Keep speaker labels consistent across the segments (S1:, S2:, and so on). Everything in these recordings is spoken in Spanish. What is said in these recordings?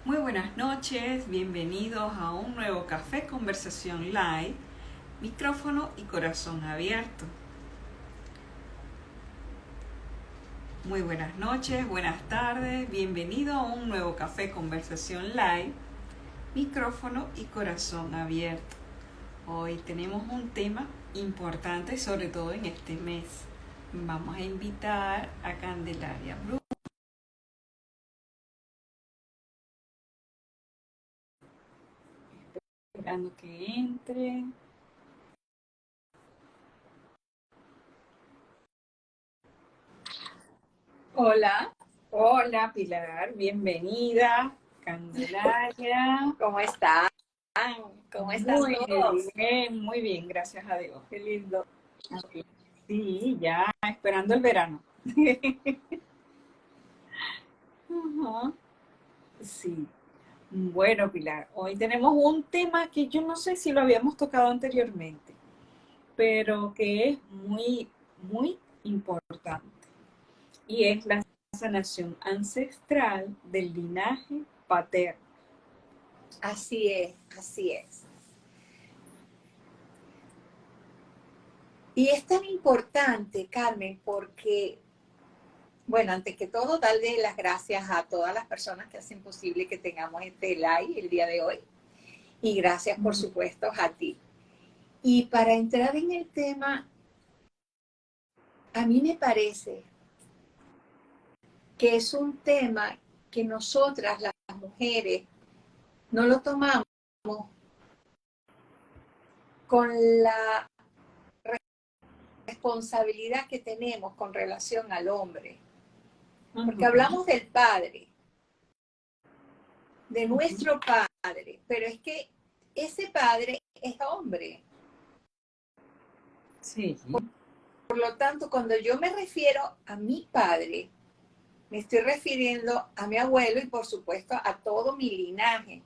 S1: Muy buenas noches, bienvenidos a un nuevo Café Conversación Live, micrófono y corazón abierto. Muy buenas noches, buenas tardes, bienvenido a un nuevo Café Conversación Live, micrófono y corazón abierto. Hoy tenemos un tema importante, sobre todo en este mes. Vamos a invitar a Candelaria Blue. Esperando que entre.
S2: Hola,
S1: Hola Pilar, bienvenida. Candelaria.
S2: ¿cómo están? ¿Cómo están todos?
S1: Muy bien, gracias a Dios.
S2: Qué lindo.
S1: Sí, ya esperando el verano. Ajá, sí. Bueno, Pilar, hoy tenemos un tema que yo no sé si lo habíamos tocado anteriormente, pero que es muy importante y es la sanación ancestral del linaje paterno.
S2: Así es, así es. Y es tan importante, Carmen, porque, bueno, antes que todo, darle las gracias a todas las personas que hacen posible que tengamos este live el día de hoy. Y gracias, por supuesto, a ti. Y para entrar en el tema, a mí me parece que es un tema que nosotras, las mujeres, no lo tomamos con la responsabilidad que tenemos con relación al hombre. Porque hablamos del padre, de nuestro padre, pero es que ese padre es hombre.
S1: Sí.
S2: Por lo tanto, cuando yo me refiero a mi padre, me estoy refiriendo a mi abuelo y por supuesto a todo mi linaje.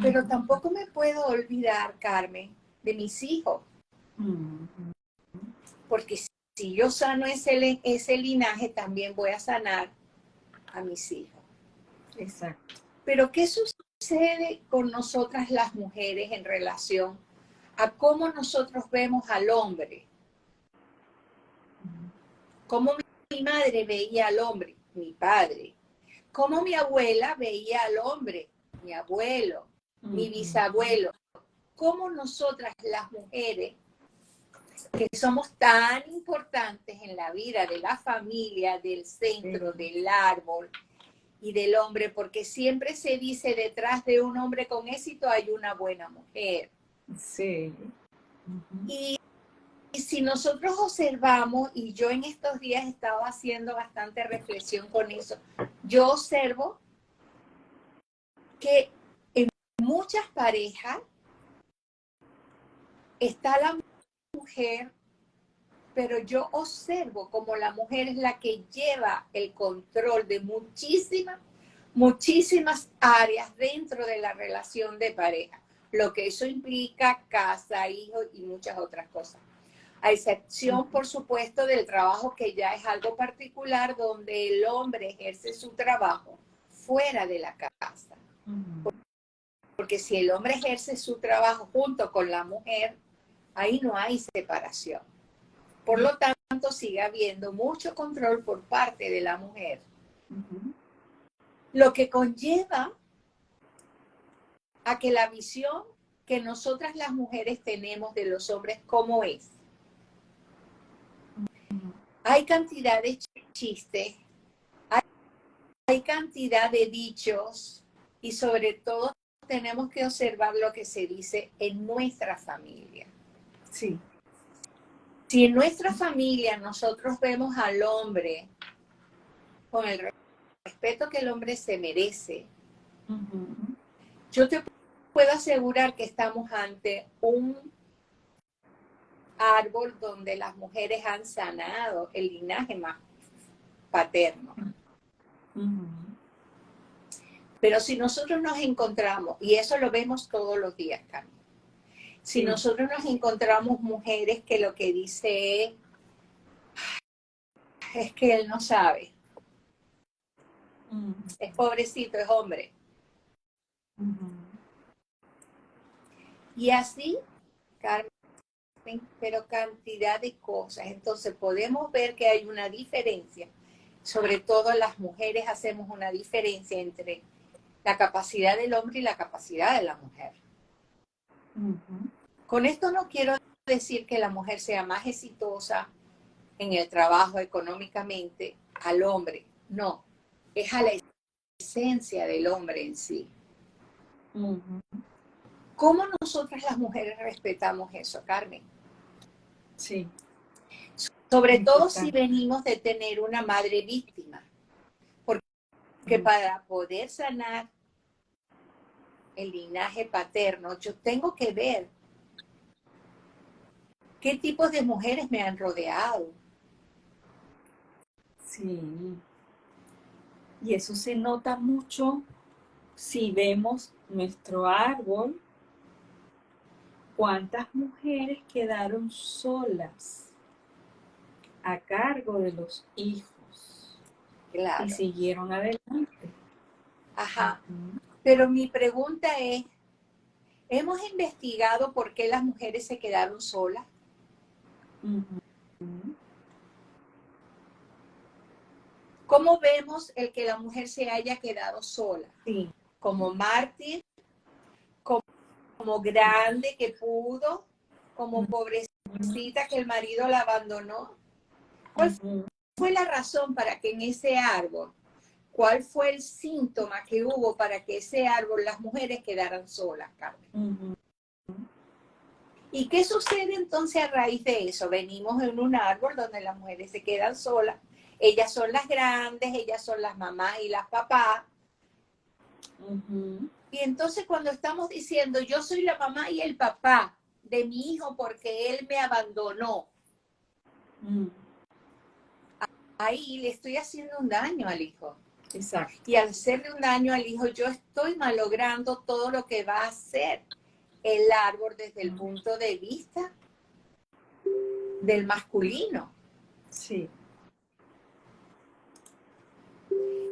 S2: Pero tampoco me puedo olvidar, Carmen, de mis hijos. Porque si yo sano ese linaje, también voy a sanar a mis hijos.
S1: Exacto.
S2: Pero ¿qué sucede con nosotras las mujeres en relación a cómo nosotros vemos al hombre? ¿Cómo mi madre veía al hombre? Mi padre. ¿Cómo mi abuela veía al hombre? Mi abuelo, mi bisabuelo. ¿Cómo nosotras las mujeres, que somos tan importantes en la vida de la familia, del centro, del árbol y del hombre, porque siempre se dice detrás de un hombre con éxito hay una buena mujer?
S1: Sí.
S2: Y si nosotros observamos, y yo en estos días he estado haciendo bastante reflexión con eso, yo observo que en muchas parejas está la mujer, pero yo observo como la mujer es la que lleva el control de muchísimas áreas dentro de la relación de pareja, lo que eso implica casa, hijos y muchas otras cosas. A excepción, por supuesto, del trabajo, que ya es algo particular, donde el hombre ejerce su trabajo fuera de la casa. Porque si el hombre ejerce su trabajo junto con la mujer, ahí no hay separación. Por lo tanto, sigue habiendo mucho control por parte de la mujer. Lo que conlleva a que la visión que nosotras las mujeres tenemos de los hombres, ¿cómo es? Hay cantidad de chistes, hay cantidad de dichos y sobre todo tenemos que observar lo que se dice en nuestra familia.
S1: Sí.
S2: Si en nuestra familia nosotros vemos al hombre con el respeto que el hombre se merece, yo te puedo asegurar que estamos ante un árbol donde las mujeres han sanado el linaje más paterno. Pero si nosotros nos encontramos, y eso lo vemos todos los días, Carmen, si nosotros nos encontramos mujeres que lo que dice es que él no sabe, es pobrecito, es hombre,
S1: Ujú.
S2: Y así, Carmen, pero cantidad de cosas. Entonces podemos ver que hay una diferencia. Sobre todo las mujeres hacemos una diferencia entre la capacidad del hombre y la capacidad de la mujer.
S1: Ujú.
S2: Con esto no quiero decir que la mujer sea más exitosa en el trabajo económicamente al hombre. No, es a la esencia del hombre en sí.
S1: Ujú.
S2: ¿Cómo nosotras las mujeres respetamos eso, Carmen?
S1: Sí,
S2: Sobre todo si
S1: importante.
S2: venimos de tener una madre víctima. Porque
S1: Ujú.
S2: para poder sanar el linaje paterno, yo tengo que ver qué tipos de mujeres me han rodeado.
S1: Sí, y eso se nota mucho si vemos nuestro árbol, cuántas mujeres quedaron solas a cargo de los hijos y
S2: Claro.
S1: siguieron adelante.
S2: Ajá.
S1: Ujú.
S2: Pero mi pregunta es, ¿hemos investigado por qué las mujeres se quedaron solas?
S1: Ujú.
S2: ¿Cómo vemos el que la mujer se haya quedado sola?
S1: Sí.
S2: ¿Como mártir? ¿Como grande que pudo? ¿Como pobrecita que el marido la abandonó? ¿Cuál
S1: Ujú.
S2: fue la razón para que en ese árbol, cuál fue el síntoma que hubo para que ese árbol, las mujeres quedaran solas, Carmen?
S1: Ujú.
S2: ¿Y qué sucede entonces a raíz de eso? Venimos en un árbol donde las mujeres se quedan solas, ellas son las grandes, ellas son las mamás y las papás.
S1: Ujú.
S2: Y entonces cuando estamos diciendo, yo soy la mamá y el papá de mi hijo porque él me abandonó,
S1: Ujú.
S2: ahí le estoy haciendo un daño al hijo.
S1: Exacto.
S2: Y al hacerle un daño al hijo, yo estoy malogrando todo lo que va a hacer el árbol desde el punto de vista del masculino.
S1: Sí.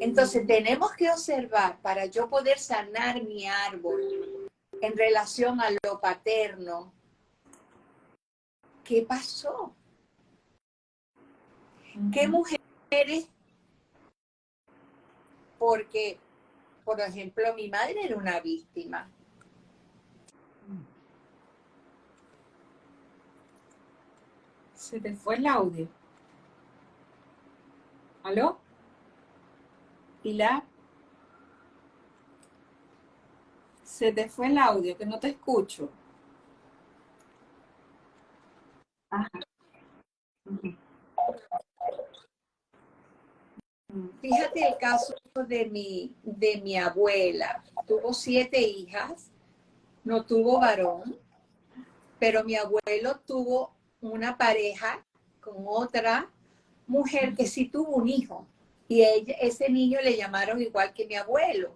S2: Entonces tenemos que observar para yo poder sanar mi árbol en relación a lo paterno. ¿Qué pasó? ¿Qué
S1: Ujú.
S2: mujeres? Porque, por ejemplo, mi madre era una víctima.
S1: Se te fue el audio. ¿Aló? Pilar, se te fue el audio, que no te escucho. Ajá. Ujú.
S2: Fíjate el caso de mi abuela. Tuvo 7 hijas, no tuvo varón, pero mi abuelo tuvo una pareja con otra mujer que sí tuvo un hijo. Y ese niño le llamaron igual que mi abuelo.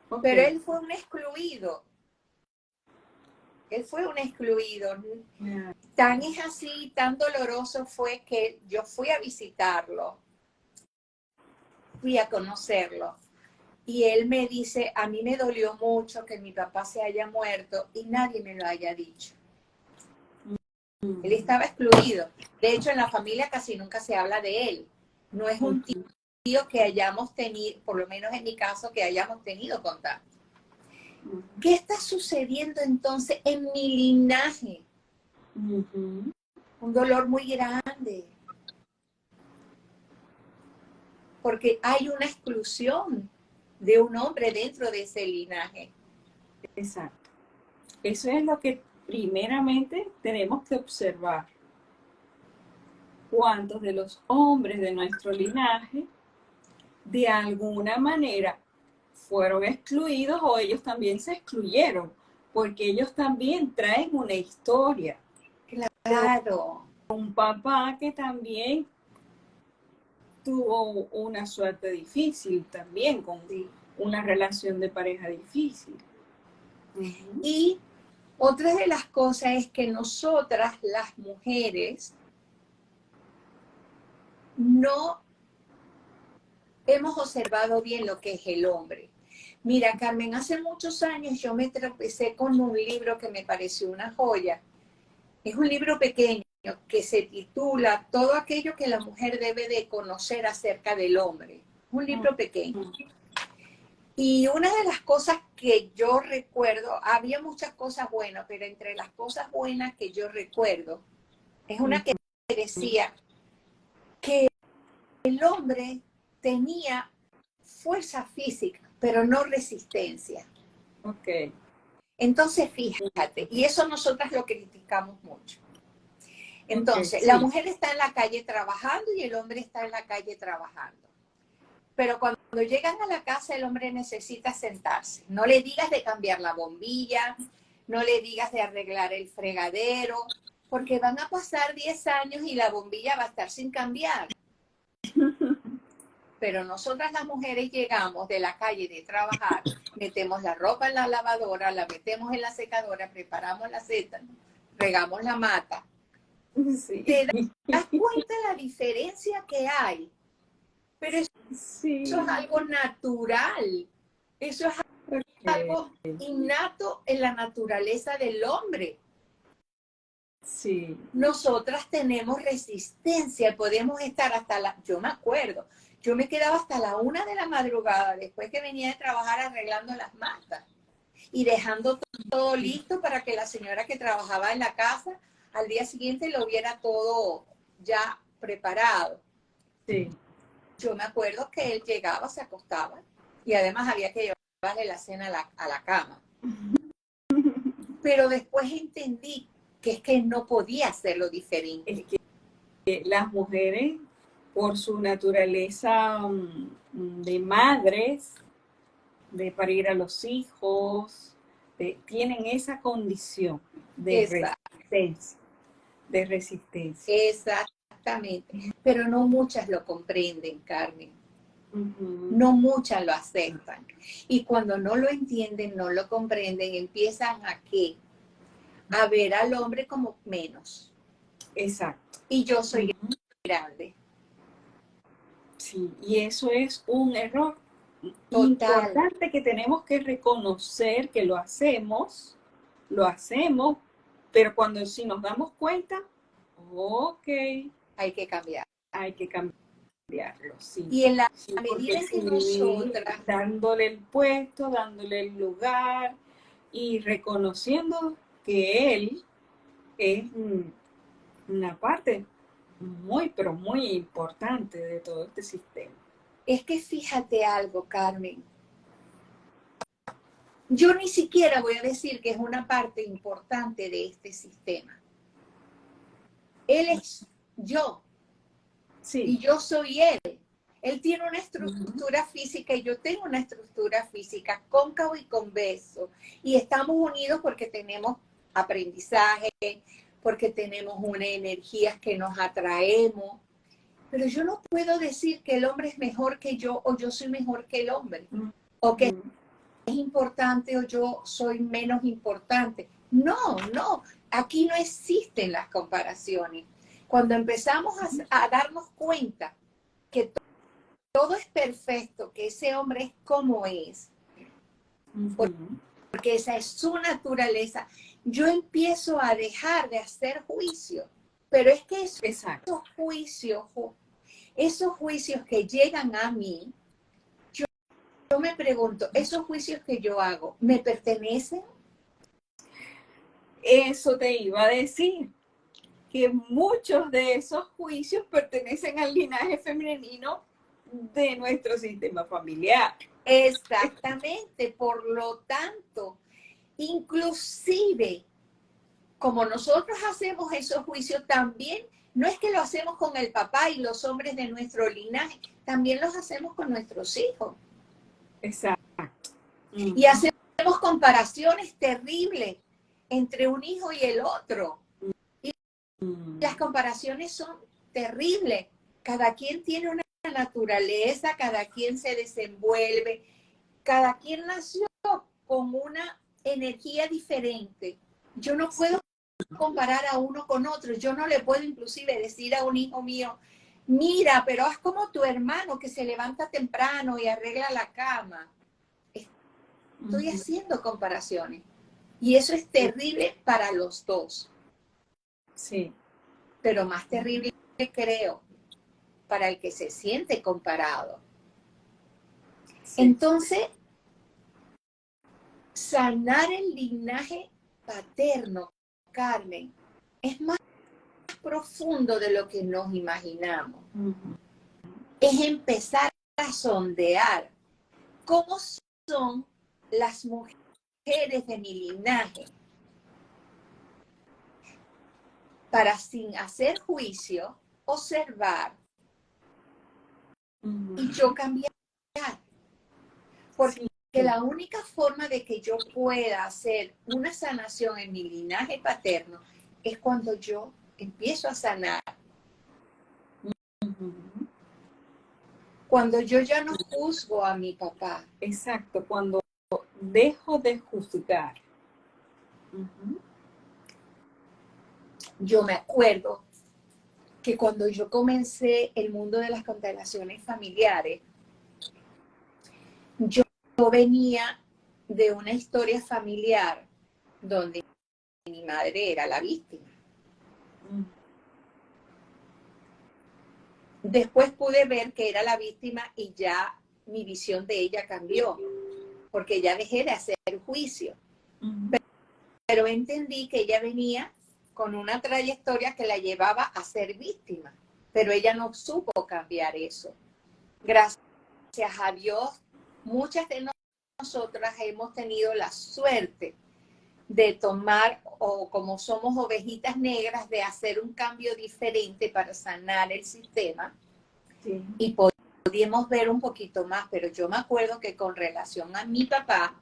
S1: Ok.
S2: Pero él fue un excluido. Él fue un excluido.
S1: Ya.
S2: Tan es así, tan doloroso fue que yo fui a visitarlo, fui a conocerlo. Y él me dice, a mí me dolió mucho que mi papá se haya muerto y nadie me lo haya dicho. Él
S1: Ujú.
S2: estaba excluido. De hecho, en la familia casi nunca se habla de él. No es un
S1: Ujú.
S2: tío que hayamos tenido, por lo menos en mi caso, que hayamos tenido contacto.
S1: Ujú.
S2: ¿Qué está sucediendo entonces en mi linaje?
S1: Ujú.
S2: Un dolor muy grande, porque hay una exclusión de un hombre dentro de ese linaje.
S1: Exacto. Eso es lo que primeramente tenemos que observar. ¿Cuántos de los hombres de nuestro linaje de alguna manera fueron excluidos o ellos también se excluyeron? Porque ellos también traen una historia.
S2: Claro,
S1: Un papá que también tuvo una suerte difícil, también con
S2: sí.
S1: una relación de pareja difícil. Ujú.
S2: Y otra de las cosas es que nosotras, las mujeres, no hemos observado bien lo que es el hombre. Mira, Carmen, hace muchos años yo me tropecé con un libro que me pareció una joya. Es un libro pequeño que se titula Todo aquello que la mujer debe de conocer acerca del hombre. Un libro pequeño. Y una de las cosas que yo recuerdo, había muchas cosas buenas, pero entre las cosas buenas que yo recuerdo, es una que decía que el hombre tenía fuerza física, pero no resistencia.
S1: Ok.
S2: Entonces, fíjate, y eso nosotras lo criticamos mucho. Entonces,
S1: Okay,
S2: la
S1: sí.
S2: mujer está en la calle trabajando y el hombre está en la calle trabajando. Pero cuando llegan a la casa, el hombre necesita sentarse. No le digas de cambiar la bombilla, no le digas de arreglar el fregadero, porque van a pasar 10 años y la bombilla va a estar sin cambiar. Pero nosotras las mujeres llegamos de la calle de trabajar, metemos la ropa en la lavadora, la metemos en la secadora, preparamos la seta, regamos la mata.
S1: Sí.
S2: ¿Te das cuenta la diferencia que hay? Pero
S1: Sí.
S2: eso es algo natural. Eso es algo innato en la naturaleza del hombre.
S1: Sí.
S2: Nosotras tenemos resistencia, podemos estar hasta yo me acuerdo, yo me quedaba hasta la 1 de la madrugada después que venía de trabajar arreglando las matas y dejando todo listo para que la señora que trabajaba en la casa al día siguiente lo viera todo ya preparado.
S1: Sí.
S2: Yo me acuerdo que él llegaba, se acostaba y además había que llevarle la cena a la cama. Pero después entendí que es que no podía hacerlo diferente.
S1: Es que las mujeres, por su naturaleza de madres, de parir a los hijos, tienen esa condición de resistencia. De resistencia.
S2: Exactamente. Pero no muchas lo comprenden, Carmen. No muchas lo aceptan. Y cuando no lo entienden, no lo comprenden, empiezan a ¿qué? A ver al hombre como menos.
S1: Exacto.
S2: Y yo soy grande.
S1: Sí, y eso es un error
S2: Total.
S1: importante que tenemos que reconocer que lo hacemos, pero cuando sí nos damos cuenta, ok,
S2: Hay que cambiar.
S1: hay que cambiarlo, sí.
S2: Y en la
S1: Sí,
S2: medida
S1: porque
S2: en que
S1: sí,
S2: nosotras
S1: dándole el puesto, dándole el lugar y reconociendo que él es una parte muy, pero muy importante de todo este sistema.
S2: es que fíjate algo, Carmen. Yo ni siquiera voy a decir que es una parte importante de este sistema. Él es yo
S1: Sí.
S2: y yo soy él. Él tiene una estructura física y yo tengo una estructura física cóncavo y convexo. Y estamos unidos porque tenemos aprendizaje, porque tenemos una energía que nos atraemos. Pero yo no puedo decir que el hombre es mejor que yo o yo soy mejor que el hombre. O que es importante o yo soy menos importante. No, no. Aquí no existen las comparaciones. Cuando empezamos a darnos cuenta que todo es perfecto, que ese hombre es como es, porque esa es su naturaleza, yo empiezo a dejar de hacer juicio. Pero es que esos juicios que llegan a mí, yo me pregunto, ¿esos juicios que yo hago me pertenecen?
S1: Eso te iba a decir, que muchos de esos juicios pertenecen al linaje femenino de nuestro sistema familiar.
S2: Exactamente, por lo tanto, inclusive, como nosotros hacemos esos juicios también, no es que lo hacemos con el papá y los hombres de nuestro linaje, también los hacemos con nuestros hijos.
S1: Exacto.
S2: Y hacemos comparaciones terribles entre un hijo y el otro. Y las comparaciones son terribles. Cada quien tiene una naturaleza, cada quien se desenvuelve, cada quien nació con una energía diferente. Yo no puedo comparar a uno con otro. Yo no le puedo inclusive decir a un hijo mío, mira, pero haz como tu hermano que se levanta temprano y arregla la cama. estoy haciendo comparaciones. Y eso es terrible para los dos.
S1: Sí.
S2: Pero más terrible, creo, para el que se siente comparado.
S1: Sí.
S2: Entonces, sanar el linaje paterno, Carmen, es más profundo de lo que nos imaginamos. Es empezar a sondear cómo son las mujeres de mi linaje, para, sin hacer juicio, observar y yo cambiar. Porque la única forma de que yo pueda hacer una sanación en mi linaje paterno es cuando yo empiezo a sanar. Cuando yo ya no juzgo a mi papá.
S1: Exacto, cuando dejo de juzgar.
S2: Yo me acuerdo que cuando yo comencé el mundo de las constelaciones familiares, yo venía de una historia familiar donde mi madre era la víctima. Después pude ver que era la víctima y ya mi visión de ella cambió, porque ya dejé de hacer juicio. Pero entendí que ella venía con una trayectoria que la llevaba a ser víctima, pero ella no supo cambiar eso. Gracias a Dios, muchas de nosotras hemos tenido la suerte de tomar, o como somos ovejitas negras, de hacer un cambio diferente para sanar el sistema. Sí. Y podíamos ver un poquito más, pero yo me acuerdo que con relación a mi papá,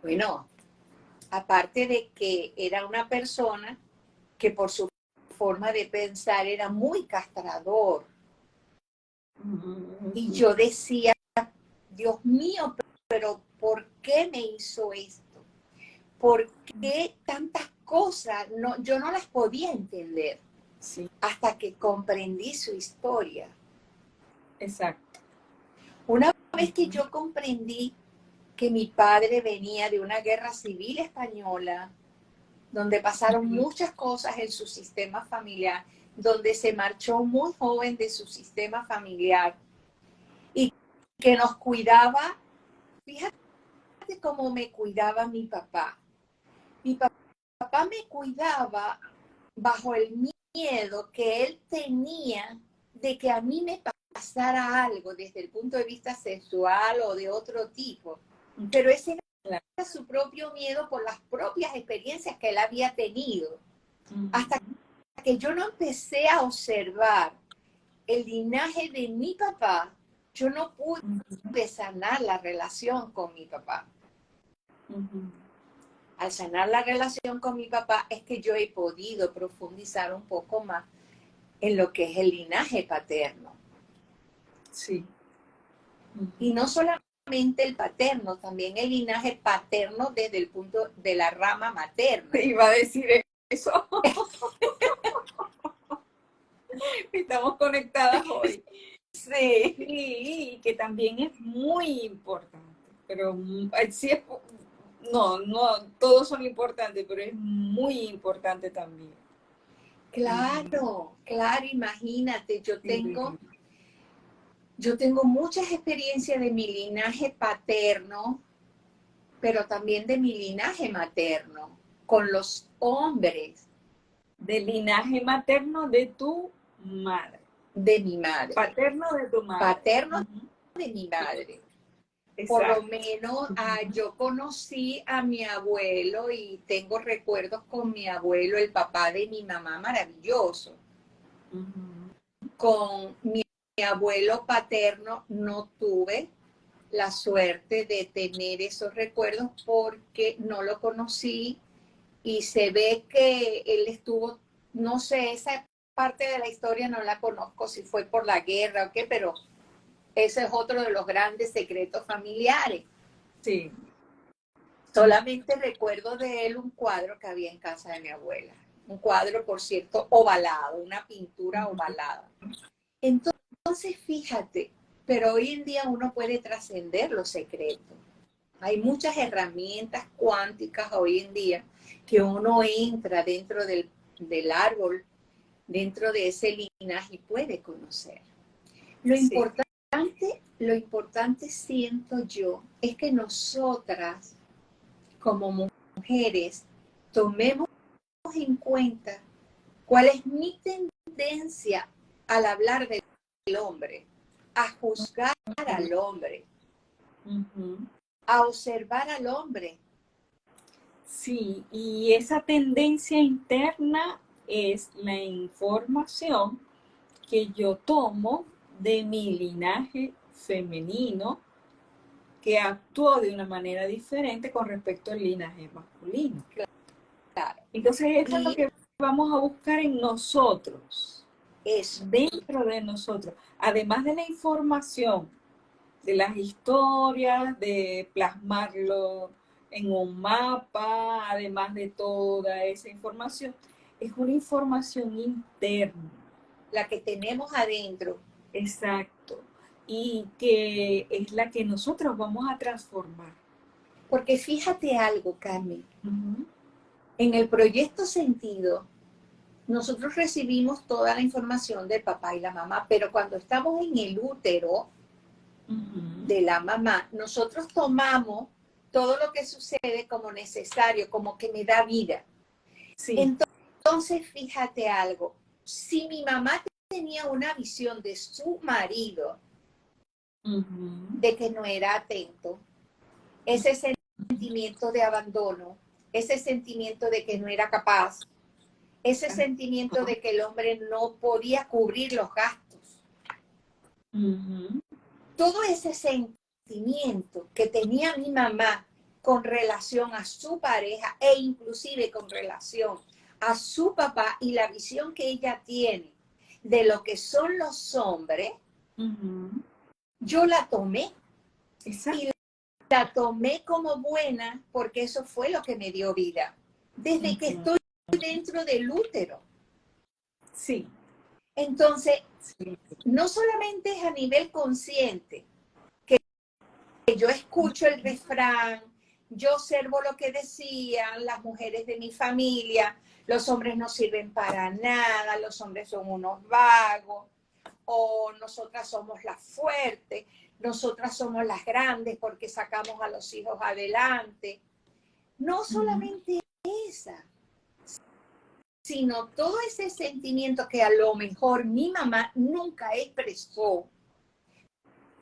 S2: bueno, aparte de que era una persona que por su forma de pensar era muy castrador. Y yo decía, Dios mío, pero ¿por qué me hizo esto? ¿Por qué tantas cosas? No, yo no las podía entender. Sí. Hasta que comprendí su historia.
S1: Exacto.
S2: Una vez que yo comprendí que mi padre venía de una guerra civil española, donde pasaron muchas cosas en su sistema familiar, donde se marchó muy joven de su sistema familiar y que nos cuidaba. Fíjate cómo me cuidaba mi papá. Mi papá me cuidaba bajo el miedo que él tenía de que a mí me pasara algo desde el punto de vista sexual o de otro tipo. Pero ese era su propio miedo por las propias experiencias que él había tenido. Hasta que yo no empecé a observar el linaje de mi papá, yo no pude sanar la relación con mi papá. Al sanar la relación con mi papá es que yo he podido profundizar un poco más en lo que es el linaje paterno.
S1: Sí.
S2: Y no solamente el paterno, también el linaje paterno desde el punto de la rama materna.
S1: Te iba a decir eso. Estamos conectadas hoy. Sí, y que también es muy importante, pero sí es, no, todos son importantes, pero es muy importante también.
S2: Claro, claro, imagínate, yo tengo muchas experiencias de mi linaje paterno, pero también de mi linaje materno, con los hombres.
S1: Del linaje materno de tu madre.
S2: De mi madre.
S1: Paterno de tu madre.
S2: Paterno de mi madre. Exacto. Por lo menos yo conocí a mi abuelo y tengo recuerdos con mi abuelo, el papá de mi mamá, maravilloso. Con mi abuelo paterno no tuve la suerte de tener esos recuerdos porque no lo conocí y se ve que él estuvo, no sé, esa parte de la historia no la conozco, si fue por la guerra o qué, pero ese es otro de los grandes secretos familiares.
S1: Sí.
S2: Solamente recuerdo de él un cuadro que había en casa de mi abuela. Un cuadro, por cierto, ovalado, una pintura ovalada. Entonces, fíjate, pero hoy en día uno puede trascender los secretos. Hay muchas herramientas cuánticas hoy en día que uno entra dentro del árbol, dentro de ese linaje y puede conocer.
S1: Sí.
S2: Lo importante siento yo es que nosotras como mujeres tomemos en cuenta cuál es mi tendencia al hablar del hombre, a juzgar al hombre, a observar al hombre.
S1: Sí, y esa tendencia interna es la información que yo tomo de mi linaje femenino que actuó de una manera diferente con respecto al linaje masculino.
S2: Claro.
S1: Entonces, eso es lo
S2: Y
S1: que vamos a buscar en nosotros,
S2: eso,
S1: dentro de nosotros, además de la información, de las historias, de plasmarlo en un mapa, además de toda esa información, es una información interna.
S2: la que tenemos adentro.
S1: Exacto. Y que es la que nosotros vamos a transformar.
S2: Porque fíjate algo, Carmen,
S1: Uh-huh.
S2: en el proyecto Sentido, nosotros recibimos toda la información del papá y la mamá, pero cuando estamos en el útero
S1: Uh-huh.
S2: de la mamá, nosotros tomamos todo lo que sucede como necesario, como que me da vida.
S1: Sí.
S2: Entonces, fíjate algo, si mi mamá tenía una visión de su marido,
S1: Uh-huh.
S2: de que no era atento, ese sentimiento de abandono, ese sentimiento de que no era capaz, ese sentimiento de que el hombre no podía cubrir los gastos,
S1: Uh-huh.
S2: todo ese sentimiento que tenía mi mamá con relación a su pareja e inclusive con relación a su papá y la visión que ella tiene de lo que son los hombres,
S1: Uh-huh.
S2: yo la tomé
S1: Exacto.
S2: y la tomé como buena porque eso fue lo que me dio vida. Desde que estoy dentro del útero.
S1: Sí.
S2: Entonces,
S1: Sí.
S2: no solamente es a nivel consciente, que yo escucho el refrán, yo observo lo que decían las mujeres de mi familia, los hombres no sirven para nada, los hombres son unos vagos, o nosotras somos las fuertes, nosotras somos las grandes porque sacamos a los hijos adelante. No solamente esa, sino todo ese sentimiento que a lo mejor mi mamá nunca expresó,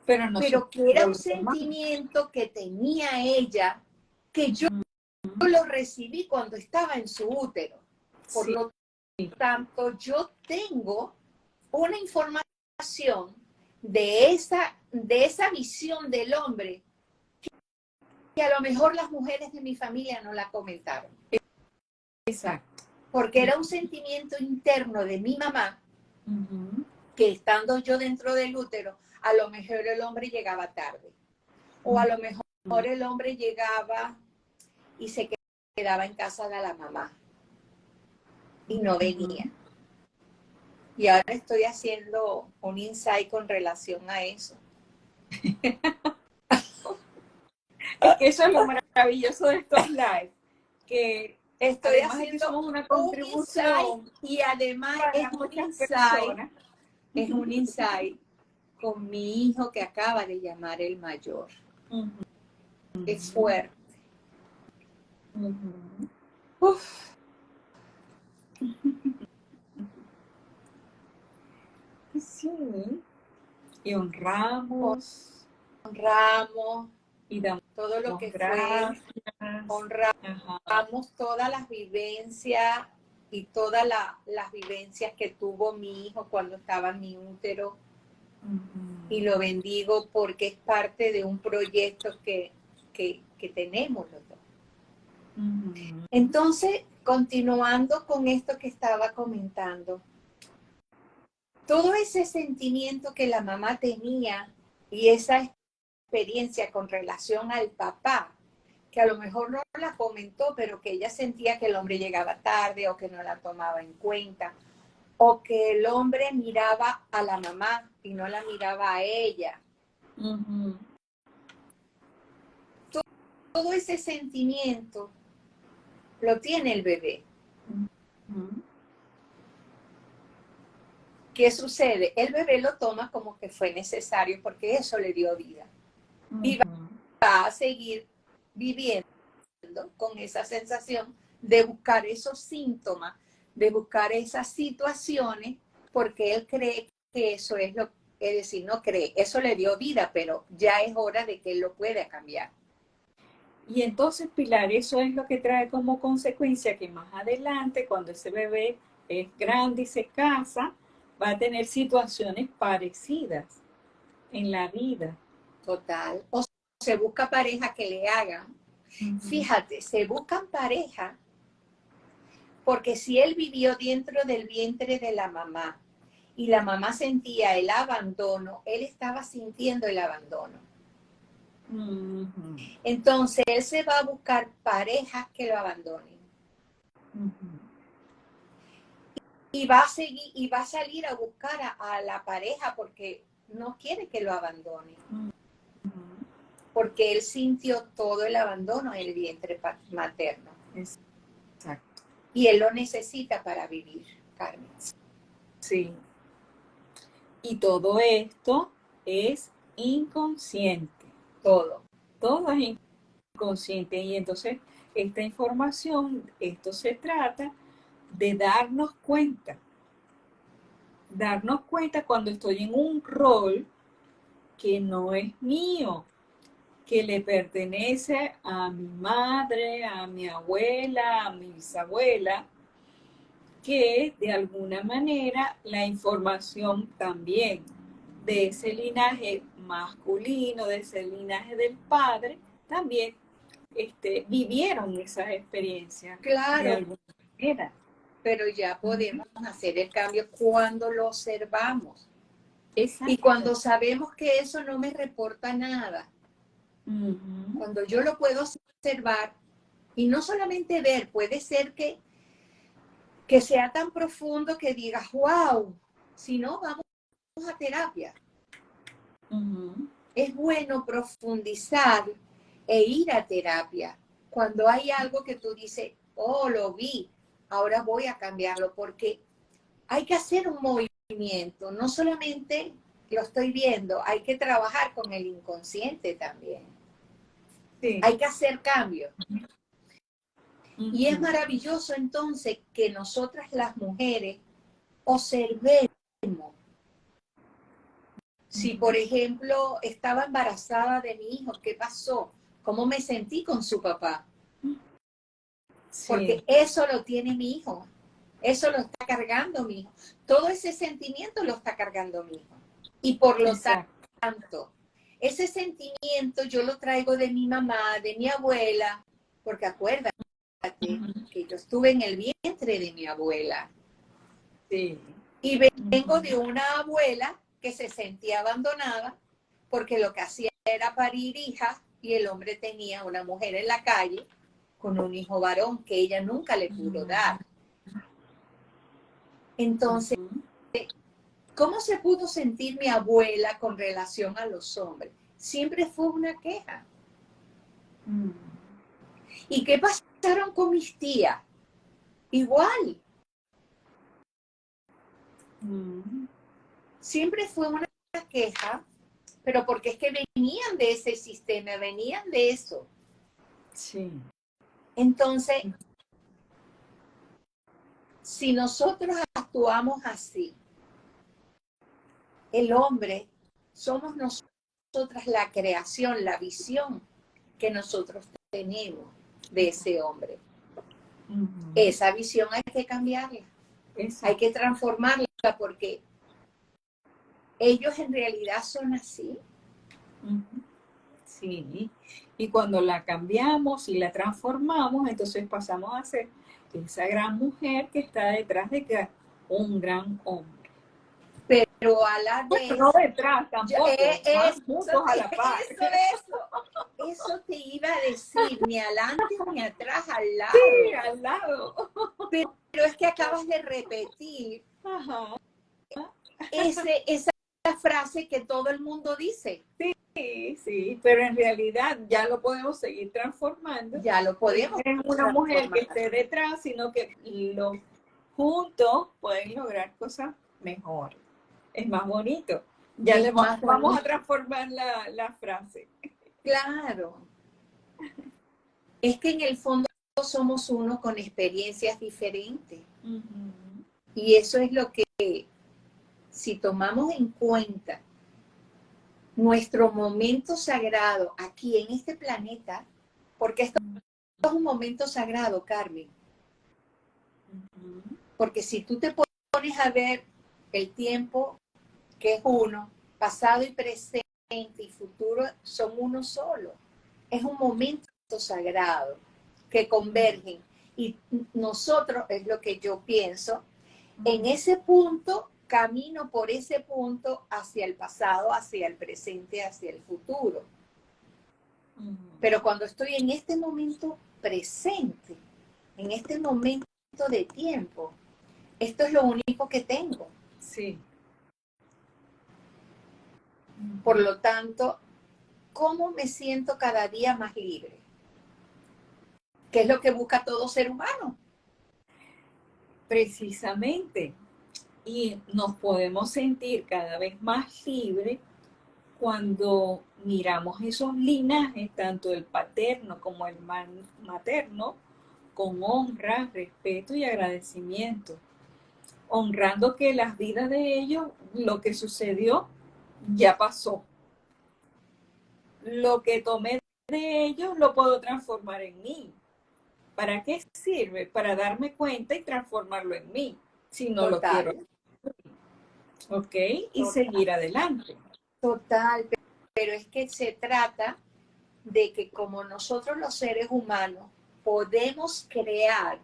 S2: pero que era un sentimiento que tenía ella, que yo lo recibí cuando estaba en su útero. Por
S1: Sí.
S2: lo tanto, yo tengo una información de esa visión del hombre que a lo mejor las mujeres de mi familia no la comentaron.
S1: Exacto.
S2: Porque era un sentimiento interno de mi mamá
S1: Uh-huh.
S2: que estando yo dentro del útero, a lo mejor el hombre llegaba tarde. O a lo mejor el hombre llegaba y se quedaba en casa de la mamá y no venía. Y ahora estoy haciendo un insight con relación a eso.
S1: Es que eso es lo maravilloso de estos lives, que
S2: Estoy
S1: además de que
S2: haciendo
S1: somos una
S2: un insight
S1: contribución
S2: y además
S1: para muchas personas.
S2: es un insight con mi hijo que acaba de llamar el mayor.
S1: Uh-huh.
S2: Es fuerte.
S1: Uh-huh.
S2: Uf.
S1: Sí. Y honramos
S2: Honramos
S1: y damos
S2: todo lo que fue,
S1: gracias.
S2: honramos
S1: Ajá.
S2: todas las vivencias y todas las vivencias que tuvo mi hijo cuando estaba en mi útero.
S1: Uh-huh.
S2: Y lo bendigo porque es parte de un proyecto que tenemos los dos.
S1: Uh-huh.
S2: Entonces, continuando con esto que estaba comentando, todo ese sentimiento que la mamá tenía y esa experiencia con relación al papá, que a lo mejor no la comentó, pero que ella sentía que el hombre llegaba tarde o que no la tomaba en cuenta, o que el hombre miraba a la mamá y no la miraba a ella.
S1: Uh-huh.
S2: todo ese sentimiento lo tiene el bebé. ¿Qué sucede? El bebé lo toma como que fue necesario porque eso le dio vida. Y va a seguir viviendo con esa sensación de buscar esos síntomas, de buscar esas situaciones, porque él cree que eso es lo, es decir, no cree, eso le dio vida, pero ya es hora de que él lo pueda cambiar.
S1: Y entonces, Pilar, eso es lo que trae como consecuencia que más adelante, cuando ese bebé es grande y se casa, va a tener situaciones parecidas en la vida.
S2: Total. O se busca pareja que le hagan. Fíjate, se buscan pareja porque si él vivió dentro del vientre de la mamá y la mamá sentía el abandono, él estaba sintiendo el abandono. Entonces él se va a buscar parejas que lo abandonen. Y va a seguir, y va a salir a buscar a la pareja porque no quiere que lo abandone. Porque él sintió todo el abandono en el vientre materno.
S1: Exacto.
S2: Y él lo necesita para vivir, Carmen.
S1: Sí. Y todo esto es inconsciente.
S2: Todo.
S1: Todo es inconsciente. Y entonces, esta información, esto se trata de darnos cuenta. Darnos cuenta cuando estoy en un rol que no es mío, que le pertenece a mi madre, a mi abuela, a mi bisabuela, que de alguna manera la información también de ese linaje masculino, de ese linaje del padre, también vivieron esas experiencias
S2: Claro,
S1: de alguna manera.
S2: pero ya podemos hacer el cambio cuando lo observamos.
S1: Exacto.
S2: Y cuando sabemos que eso no me reporta nada. Cuando yo lo puedo observar y no solamente ver, puede ser que sea tan profundo que digas, wow, si no, vamos a terapia. Es bueno profundizar e ir a terapia cuando hay algo que tú dices, oh, lo vi, ahora voy a cambiarlo, porque hay que hacer un movimiento, no solamente lo estoy viendo, hay que trabajar con el inconsciente también. Sí. Hay que hacer cambios. Y es maravilloso entonces que nosotras las mujeres observemos. Si, por ejemplo, estaba embarazada de mi hijo, ¿qué pasó? ¿Cómo me sentí con su papá? Sí. Porque eso lo tiene mi hijo. Eso lo está cargando mi hijo. Todo ese sentimiento lo está cargando mi hijo. Y por lo tanto, ese sentimiento yo lo traigo de mi mamá, de mi abuela, porque acuérdate que yo estuve en el vientre de mi abuela. Sí. Y vengo de una abuela que se sentía abandonada porque lo que hacía era parir hijas y el hombre tenía una mujer en la calle con un hijo varón que ella nunca le pudo dar. Entonces, ¿cómo se pudo sentir mi abuela con relación a los hombres? Siempre fue una queja. ¿Y qué pasaron con mis tías? Igual. Siempre fue una queja, pero porque es que venían de ese sistema, venían de eso. Sí. Entonces, si nosotros actuamos así, el hombre, somos nosotras la creación, la visión que nosotros tenemos de ese hombre. Esa visión hay que cambiarla, hay que transformarla porque ellos en realidad son así.
S1: Sí, y cuando la cambiamos y la transformamos, entonces pasamos a ser esa gran mujer que está detrás de un gran hombre.
S2: Pero a la vez...
S1: Bueno, no detrás tampoco, van juntos a la par.
S2: Eso te iba a decir, ni adelante ni atrás, al lado.
S1: Sí, al lado.
S2: Pero es que acabas de repetir esa frase que todo el mundo dice.
S1: Sí. sí, pero en realidad ya lo podemos seguir transformando.
S2: Ya lo podemos
S1: No es una mujer que
S2: transformar.
S1: esté detrás, sino que los juntos pueden lograr cosas mejor. Es más bonito. Ya
S2: Es más
S1: vamos
S2: bonito.
S1: a transformar la frase.
S2: Claro. Es que en el fondo somos uno con experiencias diferentes. Y eso es lo que, si tomamos en cuenta nuestro momento sagrado aquí en este planeta, porque esto es un momento sagrado, Carmen, porque si tú te pones a ver el tiempo que es uno, pasado y presente y futuro son uno solo. Es un momento sagrado que convergen. Y nosotros, es lo que yo pienso, en ese punto, camino por ese punto hacia el pasado, hacia el presente, hacia el futuro. Pero cuando estoy en este momento presente, en este momento de tiempo, esto es lo único que tengo.
S1: Sí.
S2: Por lo tanto, ¿cómo me siento cada día más libre? ¿Qué es lo que busca todo ser humano?
S1: Precisamente. Y nos podemos sentir cada vez más libres cuando miramos esos linajes, tanto el paterno como el materno, con honra, respeto y agradecimiento, honrando que las vidas de ellos, lo que sucedió, ya pasó. Lo que tomé de ellos lo puedo transformar en mí. ¿Para qué sirve? Para darme cuenta y transformarlo en mí, si no lo quiero.
S2: Total.
S1: ¿Ok? Y
S2: Total.
S1: seguir adelante.
S2: Total, pero es que se trata de que como nosotros los seres humanos podemos crear,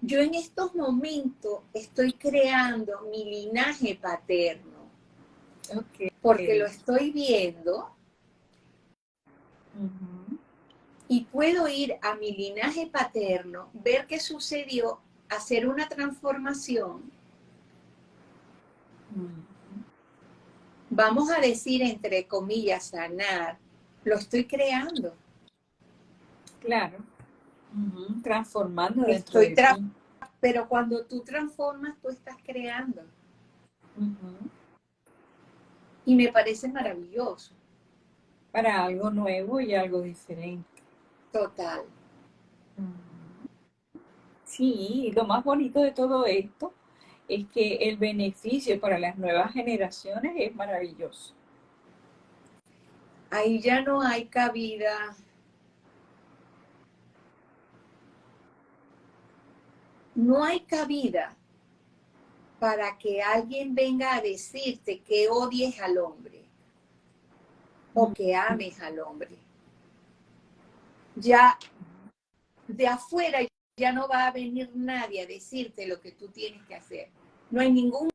S2: yo en estos momentos estoy creando mi linaje paterno,
S1: Okay.
S2: porque lo estoy viendo y puedo ir a mi linaje paterno, ver qué sucedió, hacer una transformación. Vamos a decir, entre comillas, sanar, lo estoy creando.
S1: Claro. Transformando dentro de ti.
S2: Pero cuando tú transformas, tú estás creando. Y me parece maravilloso.
S1: Para algo nuevo y algo diferente.
S2: Total.
S1: Sí, y lo más bonito de todo esto es que el beneficio para las nuevas generaciones es maravilloso.
S2: Ahí ya no hay cabida. No hay cabida para que alguien venga a decirte que odies al hombre o que ames al hombre. Ya de afuera ya no va a venir nadie a decirte lo que tú tienes que hacer. No hay ningún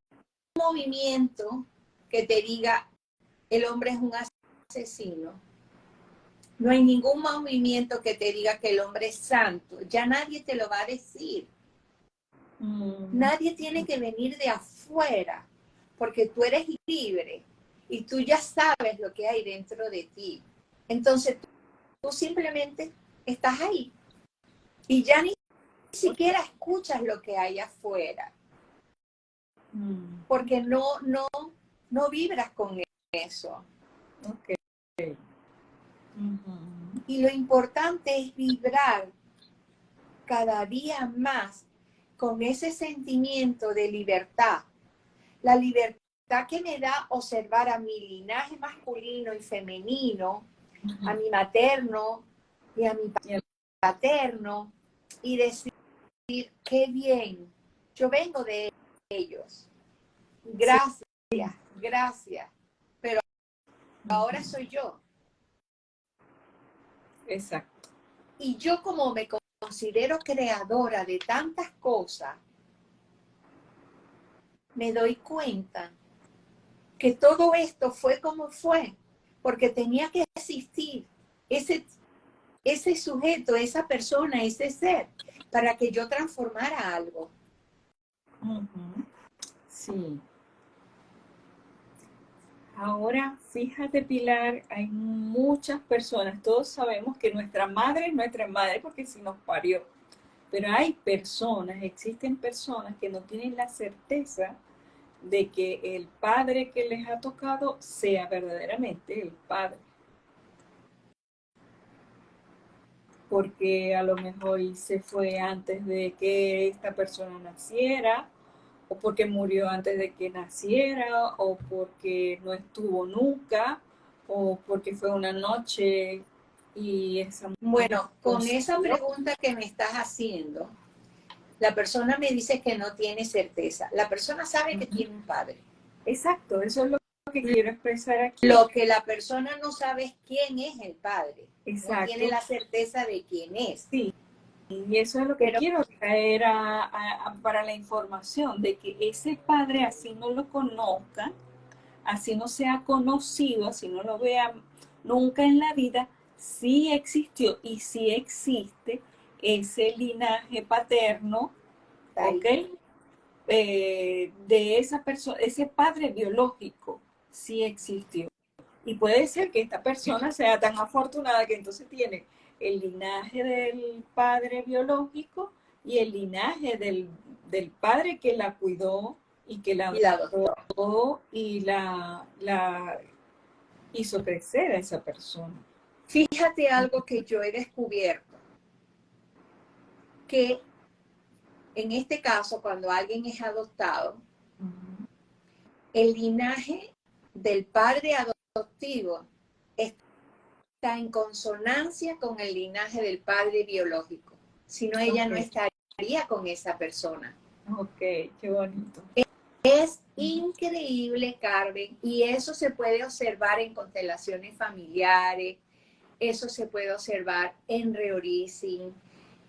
S2: movimiento que te diga el hombre es un asesino. No hay ningún movimiento que te diga que el hombre es santo. Ya nadie te lo va a decir. Nadie tiene que venir de afuera, porque tú eres libre y tú ya sabes lo que hay dentro de ti. Entonces tú simplemente estás ahí y ya ni siquiera escuchas lo que hay afuera, porque no vibras con eso.
S1: Okay.
S2: Y lo importante es vibrar cada día más con ese sentimiento de libertad. La libertad que me da observar a mi linaje masculino y femenino, a mi materno y a mi paterno, y decir, qué bien, yo vengo de ellos. Gracias, gracias. Pero ahora soy yo.
S1: Exacto.
S2: Y yo como me considero creadora de tantas cosas, me doy cuenta que todo esto fue como fue, porque tenía que existir ese sujeto, esa persona, ese ser, para que yo transformara algo.
S1: Sí. Ahora, fíjate, Pilar, hay muchas personas, todos sabemos que nuestra madre es nuestra madre porque sí nos parió, pero hay personas, existen personas que no tienen la certeza de que el padre que les ha tocado sea verdaderamente el padre, porque a lo mejor se fue antes de que esta persona naciera, o porque murió antes de que naciera, o porque no estuvo nunca, o porque fue una noche y esa mujer
S2: Bueno, con esa
S1: conoció.
S2: pregunta que me estás haciendo, la persona me dice que no tiene certeza. La persona sabe que tiene un padre.
S1: Exacto, eso es lo que quiero expresar aquí.
S2: Lo que la persona no sabe es quién es el padre. No tiene
S1: Exacto,
S2: la certeza de quién es.
S1: sí. Y eso es lo que
S2: Pero,
S1: quiero traer para la información, de que ese padre, así no lo conozca, así no sea conocido, así no lo vea nunca en la vida, sí existió y sí existe ese linaje paterno, ¿ok? De esa persona, ese padre biológico, sí existió. Y puede ser que esta persona sea tan afortunada que entonces tiene el linaje del padre biológico y el linaje del padre que la cuidó y que la
S2: y la adoptó.
S1: adoptó y la hizo crecer a esa persona.
S2: Fíjate algo que yo he descubierto, que en este caso, cuando alguien es adoptado, el linaje del padre adoptivo está en consonancia con el linaje del padre biológico. Si no, ella no
S1: Ok,
S2: estaría con esa persona.
S1: ok, qué bonito.
S2: Es increíble, Carmen, y eso se puede observar en constelaciones familiares, eso se puede observar en reoricing,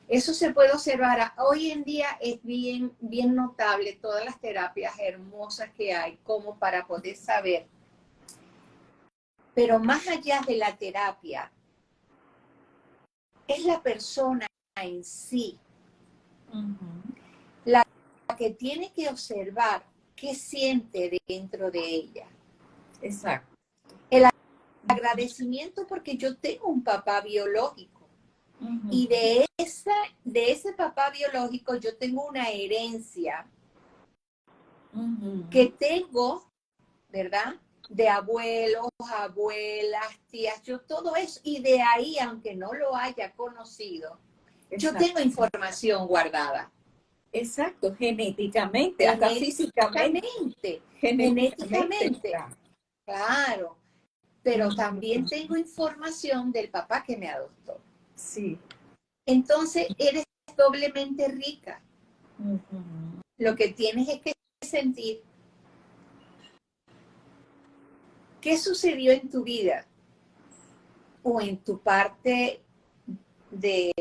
S2: eso se puede observar. Hoy en día es bien, bien notable todas las terapias hermosas que hay como para poder saber. Pero más allá de la terapia, es la persona en sí la que tiene que observar qué siente dentro de ella.
S1: Exacto.
S2: El agradecimiento porque yo tengo un papá biológico y de ese papá biológico yo tengo una herencia que tengo, ¿verdad? De abuelos, abuelas, tías, yo todo eso. Y de ahí, aunque no lo haya conocido, yo
S1: Exacto.
S2: tengo información guardada.
S1: Exacto, genéticamente, hasta físicamente,
S2: Genéticamente,
S1: genéticamente
S2: genéticamente,
S1: está.
S2: claro. Pero también tengo información del papá que me adoptó.
S1: Sí.
S2: Entonces, eres doblemente rica.
S1: Ujú.
S2: Lo que tienes es que sentir qué sucedió en tu vida o en tu parte de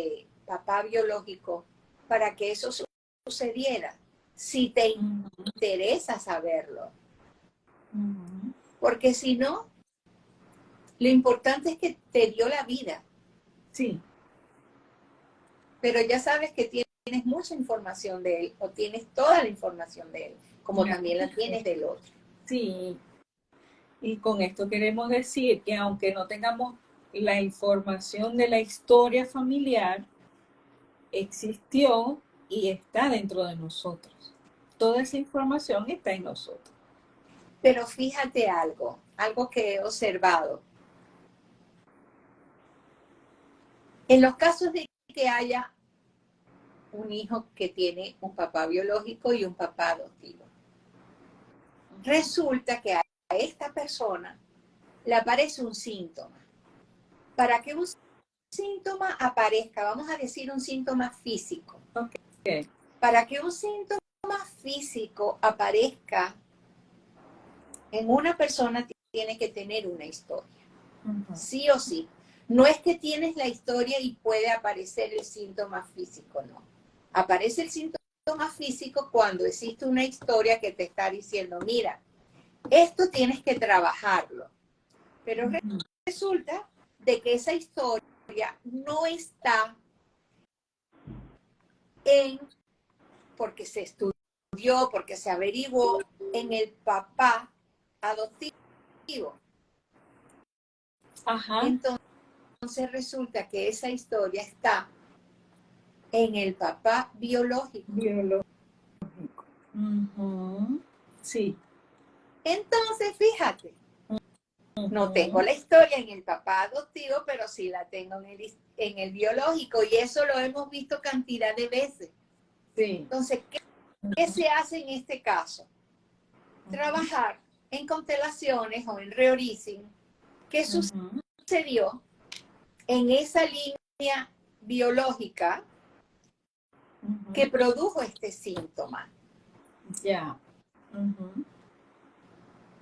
S2: papá biológico para que eso sucediera, si te interesa saberlo.
S1: Ujú.
S2: Porque si no, lo importante es que te dio la vida,
S1: Sí,
S2: pero ya sabes que tienes mucha información de él o tienes toda la información de él, como
S1: claro.
S2: también la tienes del otro.
S1: Sí, y con esto queremos decir que aunque no tengamos la información de la historia familiar, existió y está dentro de nosotros. Toda esa información está en nosotros.
S2: Pero fíjate algo que he observado. En los casos de que haya un hijo que tiene un papá biológico y un papá adoptivo, resulta que a esta persona le aparece un síntoma. Para que un síntoma aparezca, vamos a decir un síntoma físico.
S1: Ok.
S2: Para que un síntoma físico aparezca en una persona, tiene que tener una historia,
S1: Ujú.
S2: sí o sí. No es que tienes la historia y puede aparecer el síntoma físico, no. Aparece el síntoma físico cuando existe una historia que te está diciendo, mira, esto tienes que trabajarlo. Pero resulta de que esa historia no está en, porque se estudió, porque se averiguó en el papá adoptivo.
S1: Ajá.
S2: Entonces resulta que esa historia está en el papá biológico.
S1: Biológico. Sí.
S2: Entonces, fíjate, no tengo la historia en el papá adoptivo, pero sí la tengo en el biológico, y eso lo hemos visto cantidad de veces.
S1: Sí.
S2: Entonces, ¿qué se hace en este caso? Trabajar en constelaciones o en reoricing. ¿Qué sucedió en esa línea biológica que produjo este síntoma?
S1: Ya.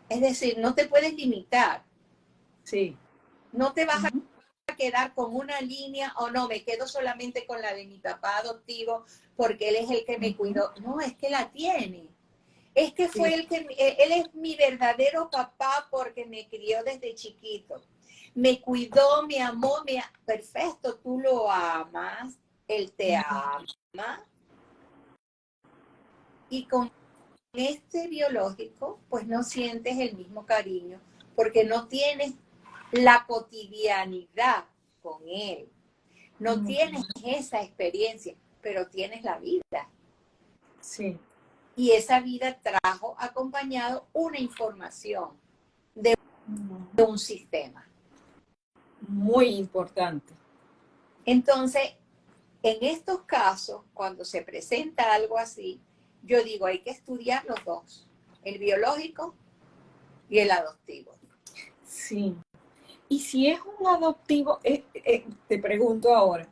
S2: Es decir, no te puedes limitar.
S1: Sí.
S2: No te vas a quedar con una línea o no, me quedo solamente con la de mi papá adoptivo porque él es el que me cuidó. No, es que la tiene. Es que fue él es mi verdadero papá porque me crió desde chiquito. Me cuidó, me amó, perfecto, tú lo amas, él te ama. Y con este biológico, pues no sientes el mismo cariño porque no tienes la cotidianidad con él. No tienes esa experiencia, pero tienes la vida.
S1: Sí.
S2: Y esa vida trajo acompañado una información de un sistema.
S1: Muy importante.
S2: Entonces, en estos casos, cuando se presenta algo así, yo digo, hay que estudiar los dos, el biológico y el adoptivo.
S1: Sí. Y si es un adoptivo, te pregunto ahora,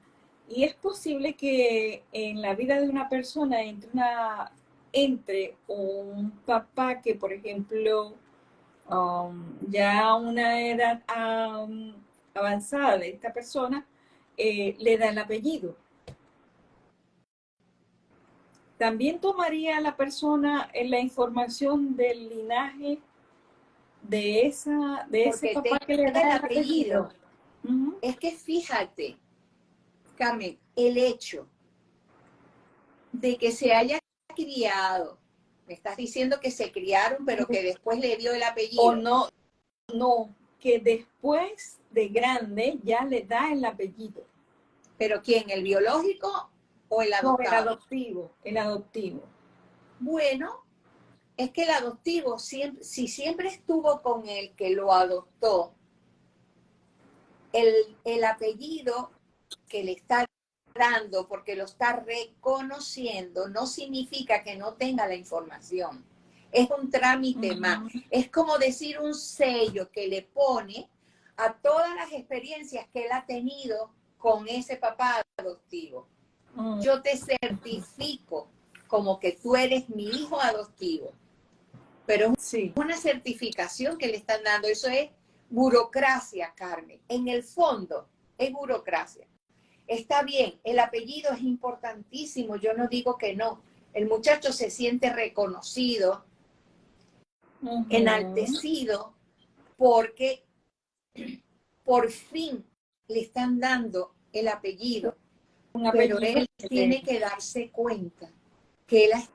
S1: ¿y es posible que en la vida de una persona entre un papá que, por ejemplo, ya a una edad avanzada de esta persona, le da el apellido? ¿También tomaría la persona la información del linaje de ese
S2: Porque
S1: papá que le
S2: tenga el
S1: da el
S2: apellido.
S1: apellido?
S2: Es que fíjate, Carmen, el hecho de que se haya criado, me estás diciendo que se criaron, pero que después le dio el
S1: O
S2: apellido.
S1: no, que después de grande ya le da el apellido.
S2: ¿Pero quién? ¿El biológico o el
S1: No,
S2: adoptado?
S1: el adoptivo.
S2: Bueno, es que el adoptivo, si siempre estuvo con el que lo adoptó, el apellido que le está dando, porque lo está reconociendo, no significa que no tenga la información. Es un trámite más. Es como decir un sello que le pone a todas las experiencias que él ha tenido con ese papá adoptivo. Yo te certifico como que tú eres mi hijo adoptivo. Pero es una certificación que le están dando. Eso es burocracia, Carmen. En el fondo es burocracia. Está bien, el apellido es importantísimo, yo no digo que no. El muchacho se siente reconocido, enaltecido, porque por fin le están dando el apellido. Pero él tiene que darse cuenta que él ha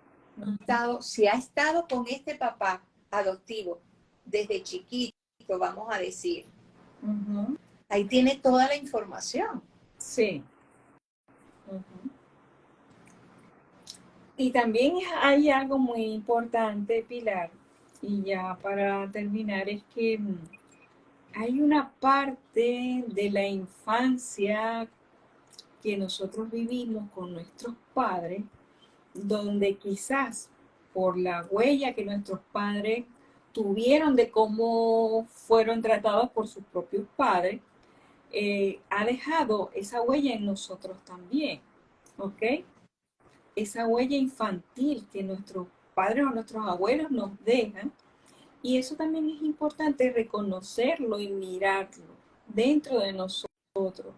S2: estado, si ha estado con este papá adoptivo desde chiquito, vamos a decir, ahí tiene toda la información.
S1: Sí. Y también hay algo muy importante, Pilar, y ya para terminar, es que hay una parte de la infancia que nosotros vivimos con nuestros padres, donde quizás por la huella que nuestros padres tuvieron de cómo fueron tratados por sus propios padres, ha dejado esa huella en nosotros también, ¿ok? Esa huella infantil que nuestros padres o nuestros abuelos nos dejan, y eso también es importante reconocerlo y mirarlo dentro de nosotros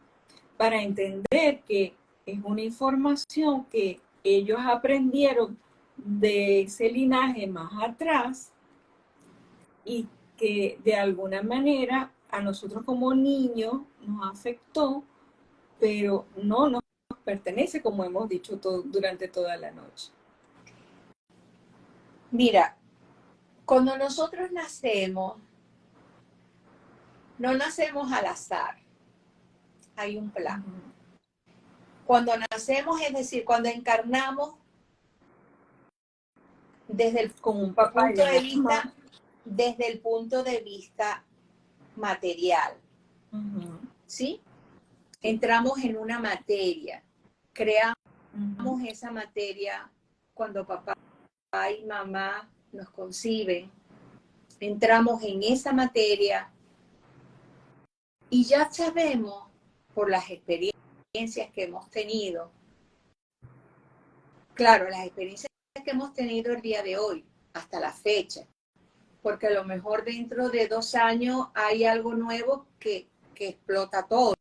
S1: para entender que es una información que ellos aprendieron de ese linaje más atrás y que de alguna manera a nosotros como niños nos afectó, pero no nos pertenece, como hemos dicho durante toda la noche.
S2: Mira, cuando nosotros nacemos, no nacemos al azar, hay un plan.
S1: Ujú.
S2: Cuando nacemos, es decir, cuando encarnamos desde el
S1: Con un papá y
S2: punto de
S1: una
S2: vista,
S1: mamá.
S2: desde el punto de vista material,
S1: Ujú.
S2: ¿sí?
S1: Sí.
S2: Entramos en una materia, creamos
S1: Ujú.
S2: esa materia cuando papá y mamá nos conciben, entramos en esa materia y ya sabemos por las experiencias que hemos tenido, claro, las experiencias que hemos tenido el día de hoy, hasta la fecha, porque a lo mejor dentro de 2 años hay algo nuevo que explota todo,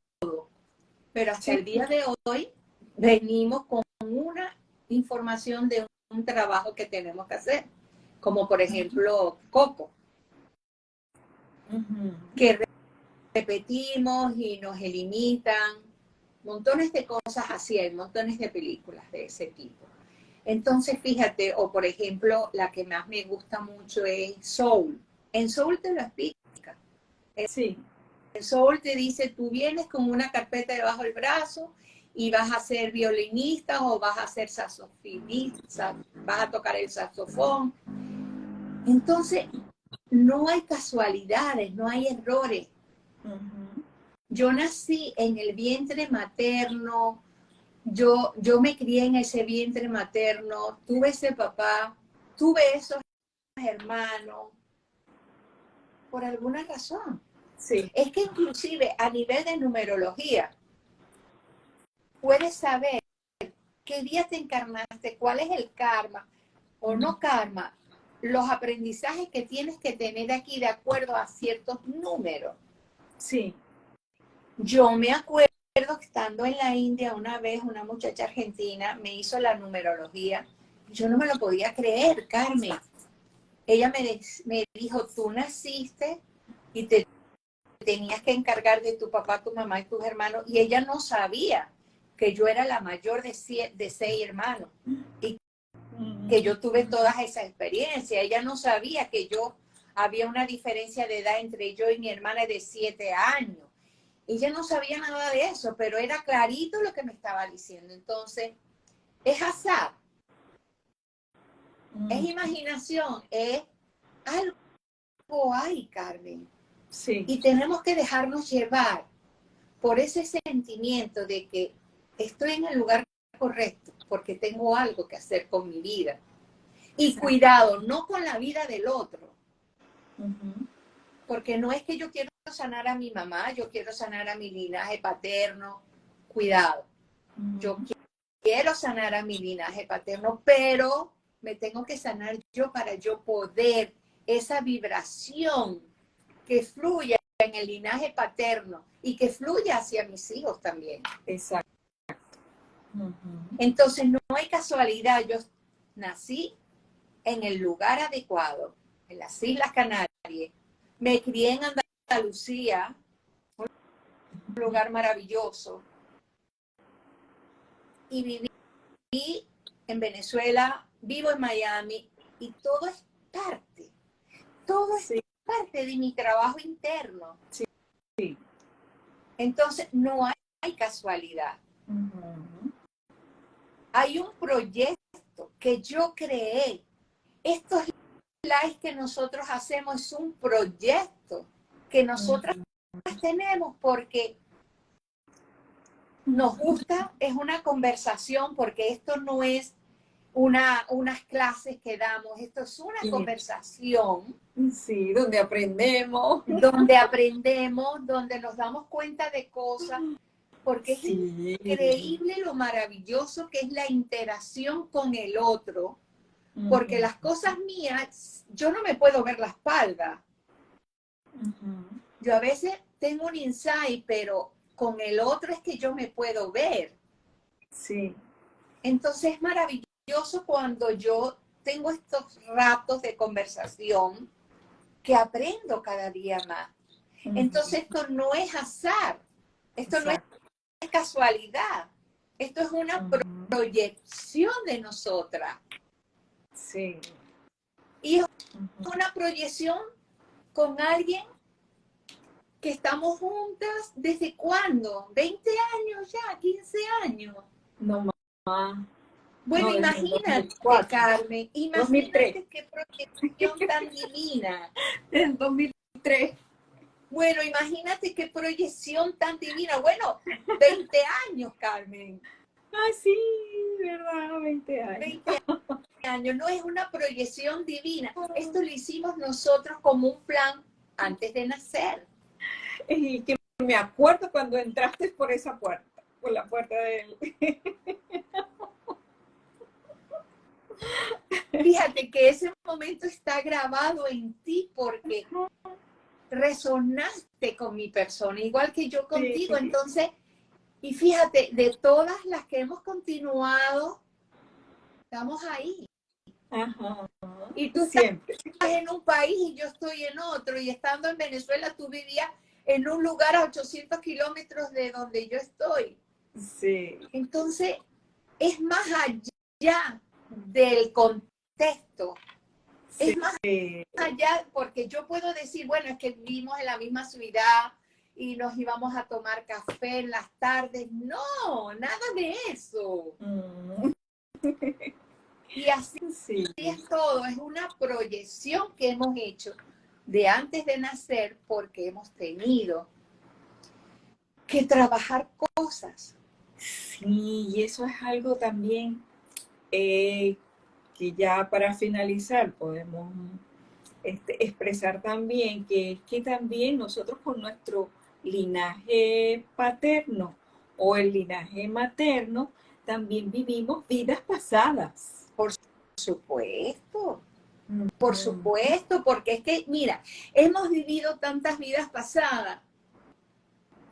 S2: pero hasta
S1: Sí.
S2: el día de hoy venimos con una información de un trabajo que tenemos que hacer, como por ejemplo Coco,
S1: Ujú.
S2: que repetimos y nos limitan, montones de cosas así, hay montones de películas de ese tipo. Entonces, fíjate, o por ejemplo, la que más me gusta mucho es Soul. En Soul te lo explica.
S1: Sí.
S2: En Soul te dice, tú vienes con una carpeta debajo del brazo y vas a ser violinista o vas a ser saxofonista, vas a tocar el saxofón. Entonces, no hay casualidades, no hay errores.
S1: Ujú.
S2: Yo nací en el vientre materno, yo me crié en ese vientre materno, tuve ese papá, tuve esos hermanos, por alguna razón.
S1: Sí.
S2: Es que inclusive a nivel de numerología, puedes saber qué día te encarnaste, cuál es el karma o no karma, los aprendizajes que tienes que tener aquí de acuerdo a ciertos números.
S1: Sí.
S2: Yo me acuerdo que estando en la India una vez una muchacha argentina me hizo la numerología. Yo no me lo podía creer, Carmen. Ella me dijo, tú naciste y te tenías que encargar de tu papá, tu mamá y tus hermanos. Y ella no sabía que yo era la mayor de 6 hermanos y que yo tuve todas esas experiencias. Ella no sabía que yo había una diferencia de edad entre yo y mi hermana de 7 años. Ella no sabía nada de eso, pero era clarito lo que me estaba diciendo. Entonces, es azar, es imaginación, es algo hay, Carmen.
S1: Sí.
S2: Y tenemos que dejarnos llevar por ese sentimiento de que estoy en el lugar correcto, porque tengo algo que hacer con mi vida. Y
S1: Exacto.
S2: cuidado, no con la vida del otro,
S1: Ujú.
S2: porque no es que yo quiero sanar a mi mamá, yo quiero sanar a mi linaje paterno, cuidado. Yo
S1: Ujú.
S2: quiero sanar a mi linaje paterno, pero me tengo que sanar yo para yo poder esa vibración que fluya en el linaje paterno y que fluya hacia mis hijos también.
S1: Exacto. Ujú.
S2: Entonces no hay casualidad, yo nací en el lugar adecuado, en las Islas Canarias, me crié en Andalucía, un lugar maravilloso, y viví en Venezuela, vivo en Miami, y todo es
S1: Sí.
S2: parte de mi trabajo interno.
S1: Sí.
S2: Entonces no hay casualidad.
S1: Ujú.
S2: Hay un proyecto que yo creé. Estos lives que nosotros hacemos es un proyecto que nosotras tenemos porque nos gusta, es una conversación, porque esto no es unas clases que damos, esto es una
S1: Y
S2: conversación
S1: sí, donde aprendemos.
S2: donde aprendemos, donde nos damos cuenta de cosas, porque es
S1: Sí.
S2: increíble lo maravilloso que es la interacción con el otro, porque
S1: Ujú.
S2: las cosas mías, yo no me puedo ver la espalda.
S1: Ujú.
S2: Yo a veces tengo un insight, pero con el otro es que yo me puedo ver.
S1: Sí.
S2: Entonces es maravilloso cuando yo tengo estos ratos de conversación que aprendo cada día más.
S1: Ujú.
S2: Entonces esto no es azar, esto no es
S1: Exacto.
S2: casualidad, esto es una
S1: Ujú.
S2: proyección de nosotras.
S1: Sí.
S2: Y es
S1: Ujú.
S2: una proyección con alguien que estamos juntas, ¿desde cuándo? ¿20 años ya? ¿15 años?
S1: No más.
S2: Bueno,
S1: No, desde el
S2: imagínate,
S1: 2004.
S2: Carmen,
S1: 2003.
S2: imagínate qué proyección tan divina.
S1: Desde el 2003.
S2: Bueno, imagínate qué proyección tan divina. Bueno, 20 años, Carmen.
S1: Ah, sí, ¿verdad? 20 años.
S2: 20 años, no es una proyección divina. Esto lo hicimos nosotros como un plan antes de nacer.
S1: Y que me acuerdo cuando entraste por esa puerta, por la puerta del...
S2: Fíjate que ese momento está grabado en ti porque resonaste con mi persona, igual que yo contigo.
S1: Sí.
S2: Entonces, y fíjate, de todas las que hemos continuado, estamos ahí.
S1: Ajá.
S2: Y tú estás
S1: Siempre.
S2: en un país y yo estoy en otro. Y estando en Venezuela, tú vivías en un lugar a 800 kilómetros de donde yo estoy.
S1: Sí.
S2: Entonces, es más allá del contexto.
S1: Sí.
S2: Es más allá, porque yo puedo decir, bueno, es que vivimos en la misma ciudad y nos íbamos a tomar café en las tardes. No, nada de eso. Y así
S1: Sí.
S2: es todo, es una proyección que hemos hecho de antes de nacer porque hemos tenido que trabajar cosas.
S1: Sí, y eso es algo también que ya para finalizar podemos expresar también que también nosotros con nuestro linaje paterno o el linaje materno también vivimos vidas pasadas.
S2: Por supuesto, por supuesto, porque es que, mira, hemos vivido tantas vidas pasadas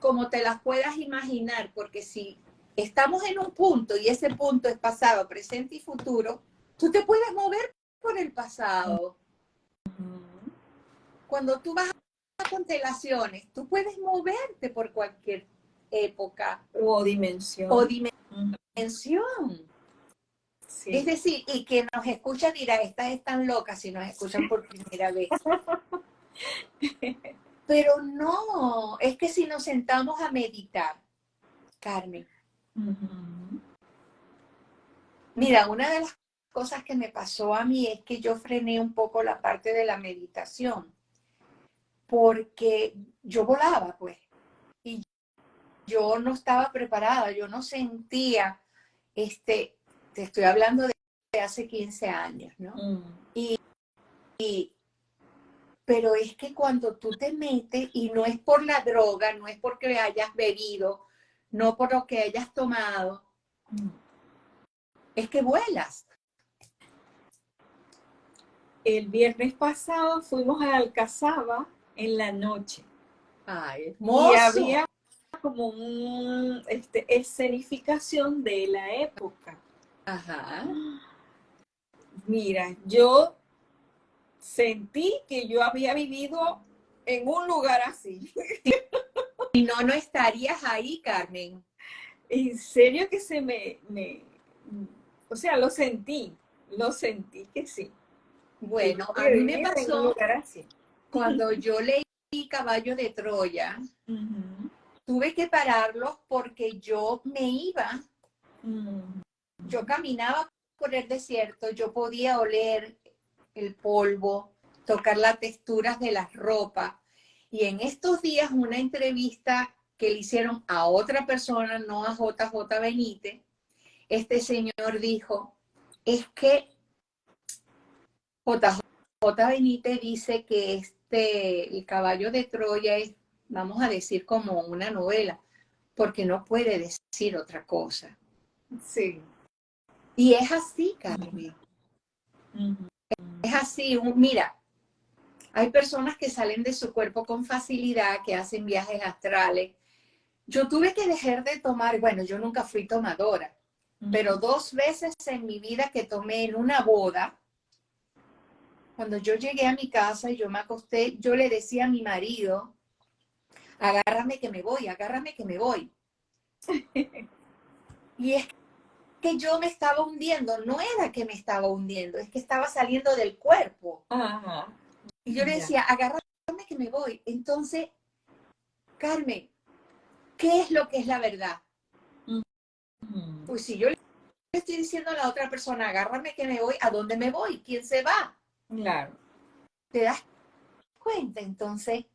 S2: como te las puedas imaginar, porque si estamos en un punto y ese punto es pasado, presente y futuro, tú te puedes mover por el pasado. Cuando tú vas a constelaciones, tú puedes moverte por cualquier época
S1: O dimensión.
S2: o dimensión.
S1: Sí.
S2: Es decir, y quien nos escucha dirá, estas están locas si nos escuchan por primera vez. Pero no, es que si nos sentamos a meditar, Carmen, mira, una de las cosas que me pasó a mí es que yo frené un poco la parte de la meditación, porque yo volaba, pues, y yo no estaba preparada, yo no sentía, te estoy hablando de hace 15 años, ¿no? Pero es que cuando tú te metes, y no es por la droga, no es porque hayas bebido, no por lo que hayas tomado, es que vuelas.
S1: El viernes pasado fuimos a Alcazaba en la noche.
S2: ¡Ay,
S1: Y
S2: hermoso!
S1: había como una escenificación de la época.
S2: Ajá.
S1: Mira, yo sentí que yo había vivido en un lugar así.
S2: Si no, no estarías ahí, Carmen.
S1: En serio que o sea, lo sentí que sí. Que yo
S2: Bueno, a
S1: había
S2: mí me
S1: vivido en un
S2: pasó
S1: lugar así.
S2: cuando yo leí Caballo de Troya, tuve que pararlos porque yo me iba, yo caminaba por el desierto, yo podía oler el polvo, tocar las texturas de las ropas. Y en estos días una entrevista que le hicieron a otra persona, no a JJ Benítez, este señor dijo, es que JJ Benítez dice que el Caballo de Troya es, vamos a decir, como una novela, porque no puede decir otra cosa.
S1: Sí.
S2: Y es así, Carmen. Es así. Mira, hay personas que salen de su cuerpo con facilidad, que hacen viajes astrales. Yo tuve que dejar de tomar, bueno, yo nunca fui tomadora, pero 2 veces en mi vida que tomé en una boda, cuando yo llegué a mi casa y yo me acosté, yo le decía a mi marido, agárrame que me voy, agárrame que me voy. Y es que yo me estaba hundiendo, no era que me estaba hundiendo, es que estaba saliendo del cuerpo.
S1: Ajá.
S2: Y yo le decía, agárrame que me voy. Entonces, Carmen, ¿qué es lo que es la verdad?
S1: Ujú.
S2: Pues si yo le estoy diciendo a la otra persona, agárrame que me voy, ¿a dónde me voy? ¿Quién se va?
S1: Claro.
S2: ¿Te das cuenta? Entonces,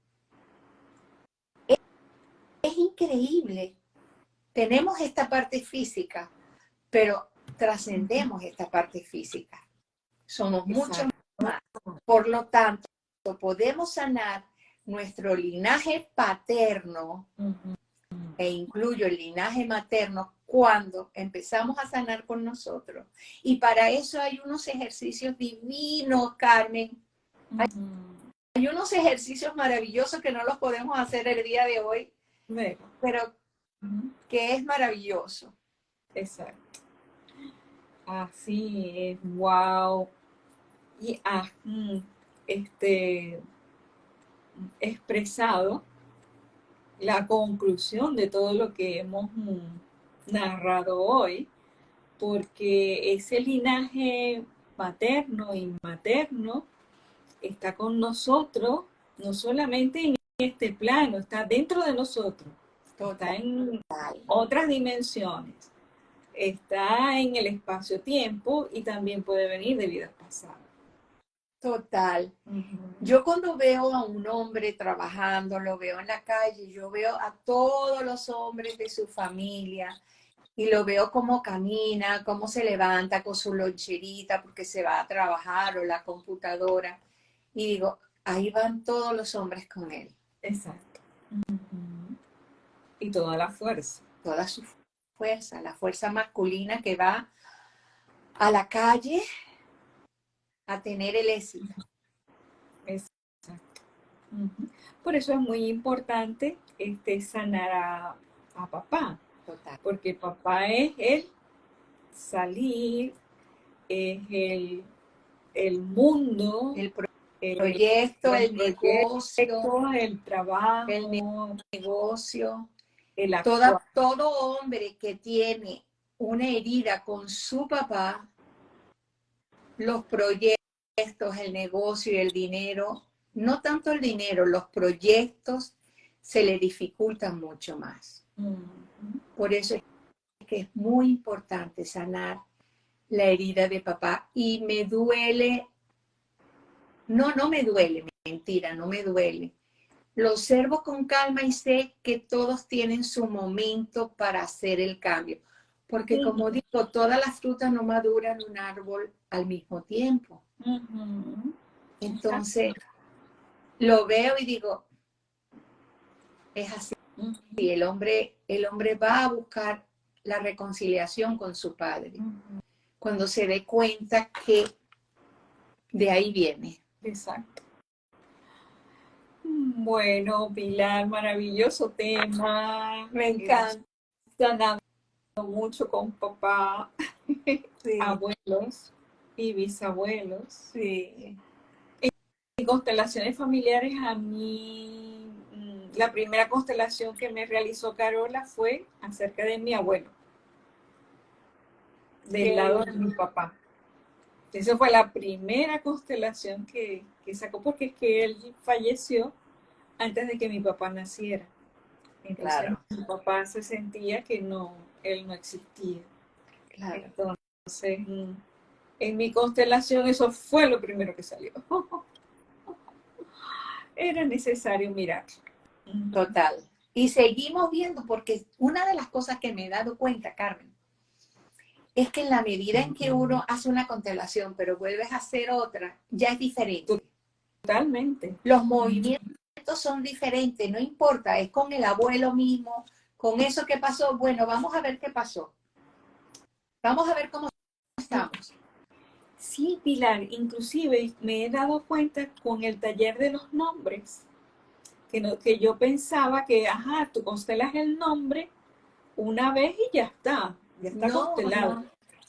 S2: es increíble. Tenemos esta parte física, pero trascendemos esta parte física. Somos mucho
S1: Exacto.
S2: más. Por lo tanto, podemos sanar nuestro linaje paterno
S1: Ujú.
S2: e incluyo el linaje materno cuando empezamos a sanar con nosotros. Y para eso hay unos ejercicios divinos, Carmen.
S1: Ujú.
S2: Hay unos ejercicios maravillosos que no los podemos hacer el día de hoy,
S1: Luego.
S2: pero
S1: Ujú.
S2: que es maravilloso.
S1: Exacto. Así es, wow. Y este, expresado la conclusión de todo lo que hemos narrado hoy, porque ese linaje paterno y materno está con nosotros, no solamente en este plano, está dentro de nosotros, está
S2: Total,
S1: en otras dimensiones, está en el espacio-tiempo y también puede venir de vidas pasadas.
S2: total.
S1: Uh-huh.
S2: Yo cuando veo a un hombre trabajando, lo veo en la calle, yo veo a todos los hombres de su familia y lo veo cómo camina, cómo se levanta con su loncherita porque se va a trabajar o la computadora. Y digo, ahí van todos los hombres con él.
S1: Exacto. Uh-huh. Y toda la fuerza.
S2: Toda su fuerza, la fuerza masculina que va a la calle a tener el éxito.
S1: Exacto. Uh-huh. Por eso es muy importante sanar a papá,
S2: Total.
S1: porque papá es el salir, es el mundo,
S2: El
S1: eh,
S2: proyecto,
S1: los
S2: el negocio,
S1: proyectos, el
S2: el
S1: trabajo,
S2: negocio.
S1: el actuar.
S2: Todo hombre que tiene una herida con su papá, los proyectos, el negocio y el dinero, no tanto el dinero, los proyectos se le dificultan mucho más.
S1: Uh-huh.
S2: Por eso es que es muy importante sanar la herida de papá y me duele, no me duele, mentira, no me duele. Lo observo con calma y sé que todos tienen su momento para hacer el cambio. Porque como
S1: Sí.
S2: digo, todas las frutas no maduran en un árbol al mismo tiempo.
S1: Uh-huh.
S2: Entonces, lo veo y digo, es así.
S1: Uh-huh.
S2: El hombre va a buscar la reconciliación con su padre.
S1: Uh-huh.
S2: Cuando se dé cuenta que de ahí viene.
S1: Exacto. Bueno, Pilar, maravilloso tema.
S2: Me
S1: Hemos
S2: encanta.
S1: sanado mucho con papá,
S2: Sí,
S1: abuelos y bisabuelos.
S2: sí.
S1: En constelaciones familiares, a mí, la primera constelación que me realizó Carola fue acerca de mi abuelo, del
S2: Qué
S1: lado de
S2: lindo.
S1: mi papá. Esa fue la primera constelación que sacó, porque es que él falleció antes de que mi papá naciera. Entonces
S2: Claro,
S1: mi papá se sentía que no, él no existía.
S2: claro.
S1: Entonces, en mi constelación eso fue lo primero que salió. Era necesario mirar.
S2: Total. Y seguimos viendo, porque una de las cosas que me he dado cuenta, Carmen, es que en la medida en que uno hace una constelación, pero vuelves a hacer otra, ya es diferente.
S1: Totalmente.
S2: Los movimientos son diferentes, no importa, es con el abuelo mismo, con eso que pasó. Bueno, vamos a ver qué pasó. Vamos a ver cómo estamos.
S1: Sí, Pilar, inclusive me he dado cuenta con el taller de los nombres, que, no, que yo pensaba que, ajá, tú constelas el nombre una vez y ya está
S2: No,
S1: constelado.
S2: no.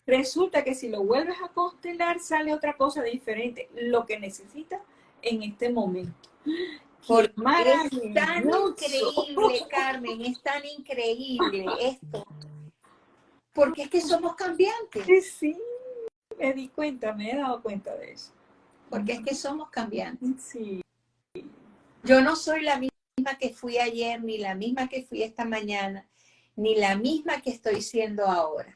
S1: Resulta que si lo vuelves a constelar sale otra cosa diferente, lo que necesitas en este momento. ¡Qué
S2: Porque es tan
S1: maravilloso!
S2: increíble, Carmen, es tan increíble esto, porque es que somos cambiantes.
S1: Sí, me di cuenta, me he dado cuenta de eso.
S2: Porque es que somos cambiantes.
S1: Sí.
S2: Yo no soy la misma misma que fui ayer, ni la misma que fui esta mañana, ni la misma que estoy siendo ahora.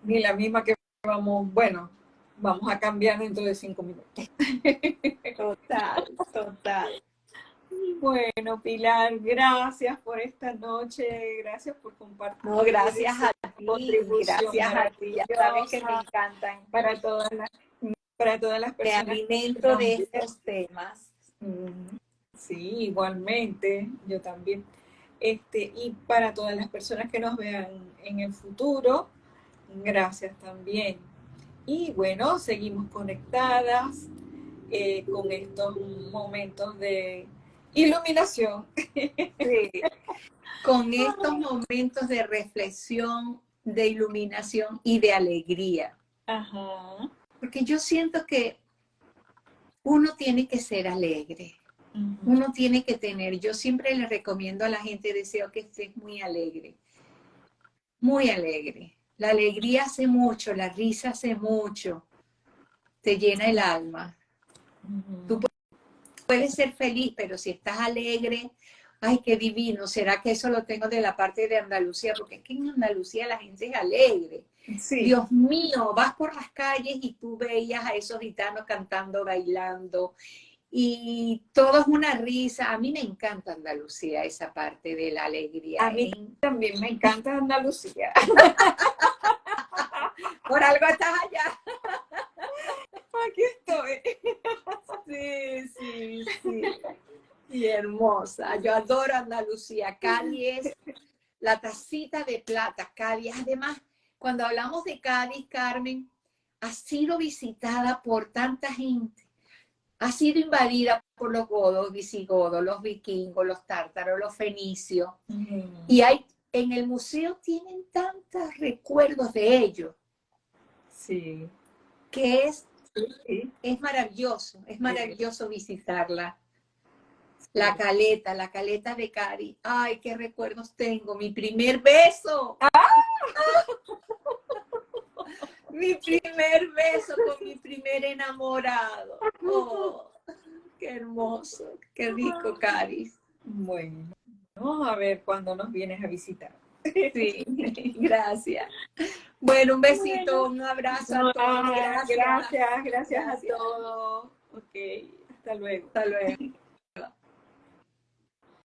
S1: Ni la misma que vamos a cambiar dentro de 5 minutos.
S2: Total, total.
S1: Bueno, Pilar, gracias por esta noche, gracias por compartir
S2: No, gracias a
S1: esa
S2: ti,
S1: contribución
S2: gracias a ti. Ya sabes que me
S1: maravillosa
S2: encantan.
S1: para todas las, para todas las
S2: Me
S1: personas que
S2: alimento
S1: nos
S2: de
S1: ven.
S2: estos temas.
S1: Sí, igualmente, yo también. Y para todas las personas que nos vean en el futuro, gracias también. Y bueno, seguimos conectadas con estos momentos de iluminación.
S2: Sí. Con estos momentos de reflexión, de iluminación y de alegría.
S1: Ajá.
S2: Porque yo siento que uno tiene que ser alegre. Uno tiene que tener, yo siempre le recomiendo a la gente, deseo que estés muy alegre. Muy alegre. La alegría hace mucho, la risa hace mucho. Te llena el alma. Tú puedes ser feliz, pero si estás alegre, ay, qué divino. ¿Será que eso lo tengo de la parte de Andalucía? Porque es que en Andalucía la gente es alegre.
S1: Sí.
S2: Dios mío, vas por las calles y tú veías a esos gitanos cantando, bailando, y todo es una risa. A mí me encanta Andalucía, esa parte de la alegría.
S1: A mí también me encanta Andalucía.
S2: Por algo estás allá.
S1: Aquí estoy.
S2: Sí, sí, sí. Y hermosa. Yo adoro Andalucía. Cádiz es la tacita de plata. Cádiz, además, cuando hablamos de Cádiz, Carmen, ha sido visitada por tanta gente. Ha sido invadida por los godos, visigodos, los vikingos, los tártaros, los fenicios. Y en el museo tienen tantos recuerdos de ellos.
S1: Sí.
S2: Que
S1: Sí.
S2: es maravilloso visitarla.
S1: Sí.
S2: La caleta de Cádiz. Ay, qué recuerdos tengo. Mi primer beso. Mi primer beso con mi primer enamorado. Oh, qué hermoso, qué rico, Cádiz.
S1: Bueno, vamos a ver cuándo nos vienes a visitar.
S2: Sí, gracias. Bueno, un besito, un abrazo a todos.
S1: Gracias
S2: Gracias.
S1: a todos. Ok, hasta luego.
S2: Hasta luego.